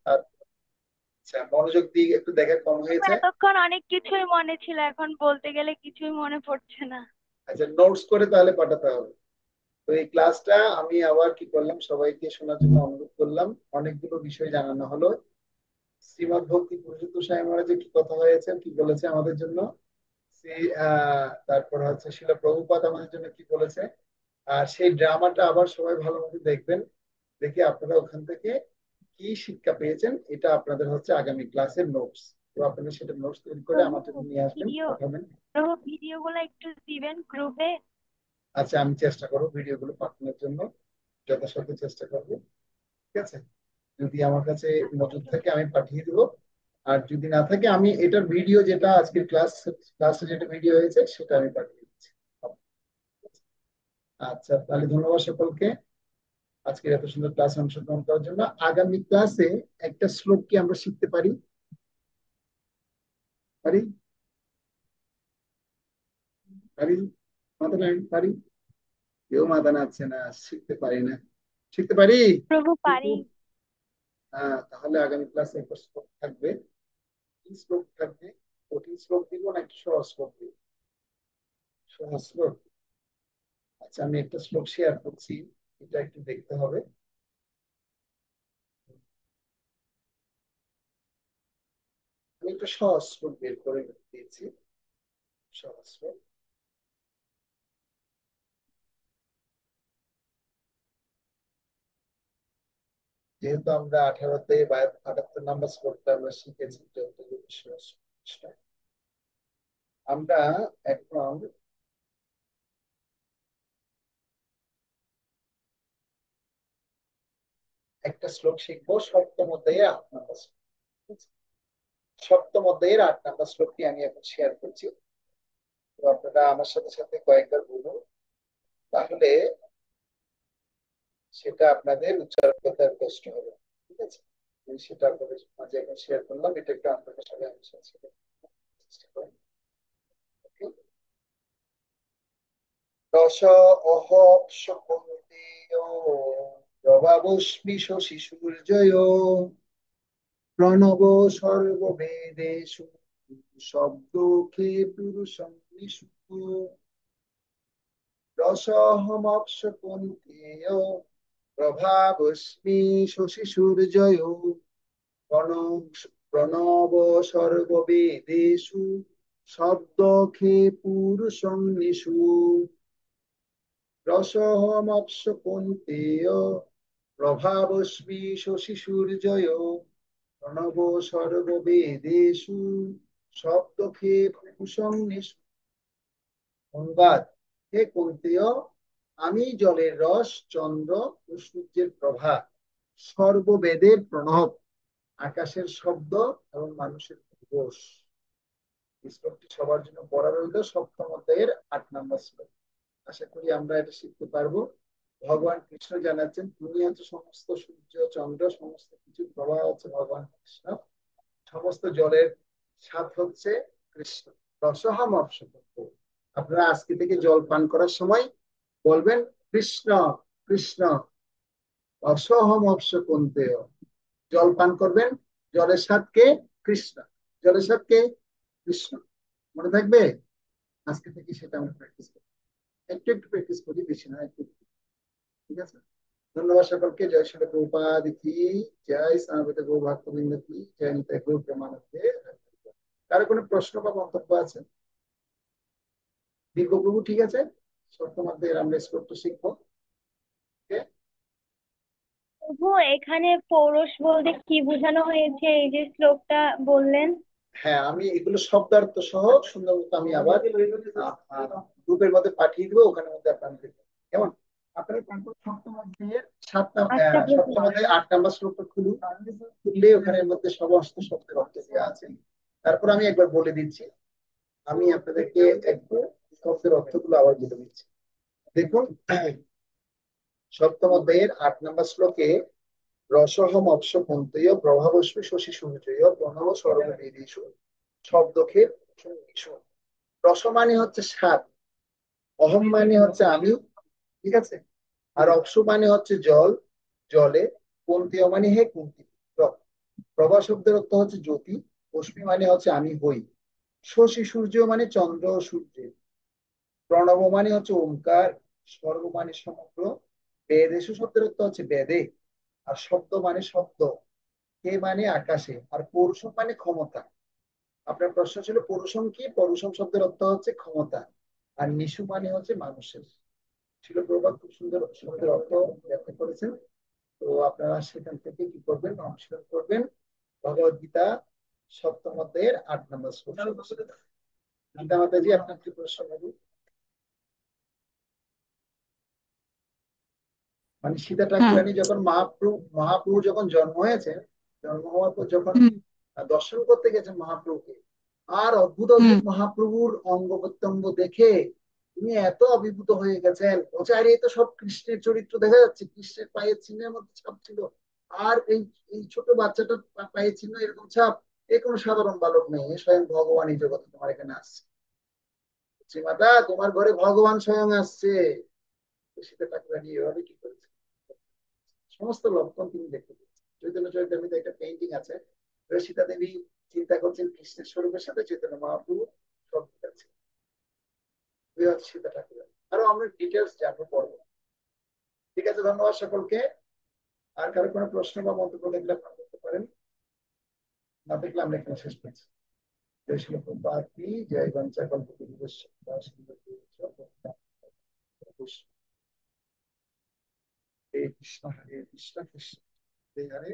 আচ্ছা, মনোযোগ দিয়ে একটু দেখা কম প্রভু, হয়েছে। এতক্ষণ অনেক কিছুই মনে ছিল, এখন বলতে গেলে কিছুই মনে পড়ছে না। আচ্ছা, নোটস করে তাহলে পাঠাতে হবে। তো এই ক্লাসটা আমি আবার কি করলাম, সবাইকে শোনার জন্য অনুরোধ করলাম। অনেকগুলো বিষয় জানানো হলো। শ্রীমদ ভক্তি পুরুষোত্তম স্বামী মহারাজের কি কথা হয়েছে, কি বলেছে আমাদের জন্য, তারপর হচ্ছে শিল প্রভুপাদ আমাদের জন্য কি বলেছে। আর সেই ড্রামাটা আবার সবাই ভালো মতো দেখবেন, দেখে আপনারা ওখান থেকে কি শিক্ষা পেয়েছেন এটা আপনাদের হচ্ছে আগামী ক্লাসের নোটস। তো আপনারা সেটা নোটস তৈরি করে প্রভু, আমার জন্য নিয়ে আসবেন, ভিডিও পাঠাবেন। প্রভু ভিডিওগুলো একটু দিবেন গ্রুপে। আচ্ছা, আমি চেষ্টা করবো ভিডিওগুলো পাঠানোর জন্য, যথাসাধ্য চেষ্টা করবো। ঠিক আছে, যদি আমার কাছে মজুদ থাকে আমি পাঠিয়ে দেবো। আর যদি না থাকে আমি এটার ভিডিও, যেটা আজকের ক্লাসে যেটা ভিডিও হয়েছে সেটা আমি পাঠিয়ে দিচ্ছি। আচ্ছা, তাহলে ধন্যবাদ সকলকে আজকের এত সুন্দর ক্লাসে অংশগ্রহণ করার জন্য। আগামী ক্লাসে একটা শ্লোক কি আমরা শিখতে পারি? পারি? পারি? মাথা নাই পারি? কেউ মাথা নাড়ছে না, শিখতে পারি না। শিখতে পারি? প্রভু, পারি। তাহলে আগামী ক্লাসে একটা শ্লোক থাকবে। কি শ্লোক থাকবে? কঠিন শ্লোক দিব নাকি সহজ শ্লোক দিব? সহজ শ্লোক। আচ্ছা, আমি একটা শ্লোক শেয়ার করছি, এটা একটু দেখতে হবে। আমি একটা সহজ শ্লোক বের করে দিয়েছি। সহজ শ্লোক। যেহেতু আমরা 18 বা 78 নাম্বার শ্লোকটা আমরা শিখেছি, আমরা এখন একটা শ্লোক শিখবো, সপ্তম অধ্যায়ে 8 নাম্বার শ্লোক। সপ্তম অধ্যায়ের 8 নাম্বার শ্লোকটি আমি এখন শেয়ার করছি। তো আপনারা আমার সাথে সাথে কয়েকবার বলুন, তাহলে সেটা আপনাদের উচ্চারণ করতে আর কষ্ট হবে না। ঠিক আছে? আমি সেটা আপনাদের মাঝে এখন শেয়ার করলাম, এটা একটু আপনাদের সাথে আমি চেষ্টা করি। Okay? রস অহ শকুন্তেয় প্রভাবস্মি শশী সূর্যয় প্রণব সর্ববেদেষু শব্দোখে পুরুষং নিষু রসহমপ্স কুন্তেয় প্রভাবস্মি শশী সূর্যয় প্রণব সর্ববেদেষু শব্দোখে পুরুষং নিষু রসহমপ্স কুন্তেয় প্রভাবস্মি শশী সূর্যয় প্রণব সর্ববেদেষু শব্দোখে পুরুষং নিষু। অনুবাদ: হে কুন্তেয়, আমি জলের রস, চন্দ্র ও সূর্যের প্রভা, সর্ববেদের প্রণব, আকাশের শব্দ এবং মানুষের ঘোষ। শ্লোকটি সবার জন্য পড়া রইল, সপ্তম অধ্যায়ের 8 নাম্বার শ্লোক। আশা করি আমরা এটা শিখতে পারবো। ভগবান কৃষ্ণ জানাচ্ছেন, তুমি হচ্ছে সমস্ত সূর্য চন্দ্র, সমস্ত কিছু প্রবাহ হচ্ছে ভগবান কৃষ্ণ, সমস্ত জলের স্বাদ হচ্ছে কৃষ্ণ। রসহম অপশন। আপনারা আজকে থেকে জল পান করার সময় বলবেন কৃষ্ণ কৃষ্ণ। অসহম অপস কুন্তেয়। জল পান করবেন, জলের স্বাদ কে? কৃষ্ণ। জলের স্বাদ কে? কৃষ্ণ। মনে থাকবে? আজকে থেকে সেটা আমরা প্র্যাকটিস করি, একটু একটু প্র্যাকটিস করি, বেশি না, একটু। ঠিক আছে? ধন্যবাদ সকলকে। জয় শ্রী প্রভুপাদ কি জয়, সামবেদ গৌ ভক্তবৃন্দ কি জয়, নিতাই গৌর প্রেমানন্দে। কারো কোনো প্রশ্ন বা মন্তব্য আছে? দীর্ঘপ্রভু ঠিক আছে? সপ্তম অধ্যায়ের আমরা শ্লোকটা শিখবো। Okay? প্রভু, এখানে পৌরুষ বলতে কি বোঝানো হয়েছে এই যে শ্লোকটা বললেন? হ্যাঁ, আমি এগুলো শব্দার্থ সহ সুন্দর মতো আমি আবার গ্রুপের মধ্যে পাঠিয়ে দিবো, ওখানে মধ্যে আপনারা দেখবেন। কেমন? আপনারা সপ্তম অধ্যায়ের আচ্ছা প্রভু। সপ্তম অধ্যায়ে 8 নাম্বার শ্লোকটা খুলুন। খুললে ওখানের মধ্যে সমস্ত শব্দের অর্থ দেওয়া আছে। তারপর আমি একবার বলে দিচ্ছি, আমি আপনাদেরকে একবার শব্দের অর্থগুলো আবার বলে দিচ্ছি। দেখুন, সপ্তম অধ্যায়ের 8 নাম্বার শ্লোকে রসহম অপস কুন্তেয় প্রভাবস্মি শশী সূর্যয় প্রণব সর্ববেদেষু শব্দকে রস মানে হচ্ছে স্বাদ, অহম মানে হচ্ছে আমি, ঠিক আছে, আর অপসু মানে হচ্ছে জল, জলে, কুন্তীয় মানে হে কুন্তি। প্রভা শব্দের অর্থ হচ্ছে জ্যোতি, অশ্মি মানে হচ্ছে আমি হই, শশী সূর্য মানে চন্দ্র ও সূর্যের, প্রণব মানে হচ্ছে ওমকার, সর্ব মানে সমগ্র, বেদেশু শব্দের অর্থ হচ্ছে বেদে, আর শব্দ মানে শব্দ, কে মানে আকাশে, আর পৌরুষম মানে ক্ষমতা। আপনার প্রশ্ন ছিল পৌরুষম কি? পৌরুষম শব্দের অর্থ হচ্ছে ক্ষমতা, আর নিশু মানে হচ্ছে মানুষের। ছিল প্রভাব খুব সুন্দর শব্দের অর্থ ব্যাখ্যা করেছেন। তো আপনারা সেখান থেকে কি করবেন? অনুশীলন করবেন ভগবদ গীতা সপ্তম অধ্যায়ের 8 নাম্বার শ্লোক। গীতা মাতাজি, আপনার কি প্রশ্ন হবে? মানে সীতা ঠাকুরানী যখন মহাপ্রভু যখন জন্ম হয়েছে, জন্ম হওয়ার পর যখন দর্শন করতে গেছেন মহাপ্রভুকে, আর অদ্ভুত অদ্ভুত মহাপ্রভুর অঙ্গ প্রত্যঙ্গ দেখে তিনি এত অভিভূত হয়ে গেছেন। প্রচারে তো সব কৃষ্ণের চরিত্র দেখা যাচ্ছে, কৃষ্ণের পায়ের চিহ্নের মধ্যে ছাপ ছিল, আর এই এই ছোট বাচ্চাটার পায়ের চিহ্ন এরকম ছাপ, এ কোনো সাধারণ বালক নেই, স্বয়ং ভগবান এই জগতে তোমার এখানে আসছে। মাতা, তোমার ঘরে ভগবান স্বয়ং আসছে। সীতা ঠাকুরানী এভাবে কি করেছে? সমস্ত লক্ষণ তিনি দেখতে পেয়েছেন। চৈতন্য চরিতামৃতে একটা পেইন্টিং আছে, সীতা দেবী চিন্তা করছেন কৃষ্ণের স্বরূপের সাথে চৈতন্য মহাপ্রভু সঙ্গীত আছে, সীতা ঠাকুর। আরো আমরা ডিটেলস জানবো পড়বো। ঠিক আছে, ধন্যবাদ সকলকে। আর কারো কোনো প্রশ্ন বা মন্তব্য দেখলে আপনারা করতে পারেন, না দেখলে আমরা এখানে শেষ করছি। জয় শ্রী প্রভুপাদ কি জয়। বঞ্চা কল্প হরে কৃষ্ণ কৃষ্ণ কৃষ্ণ হরে হরে।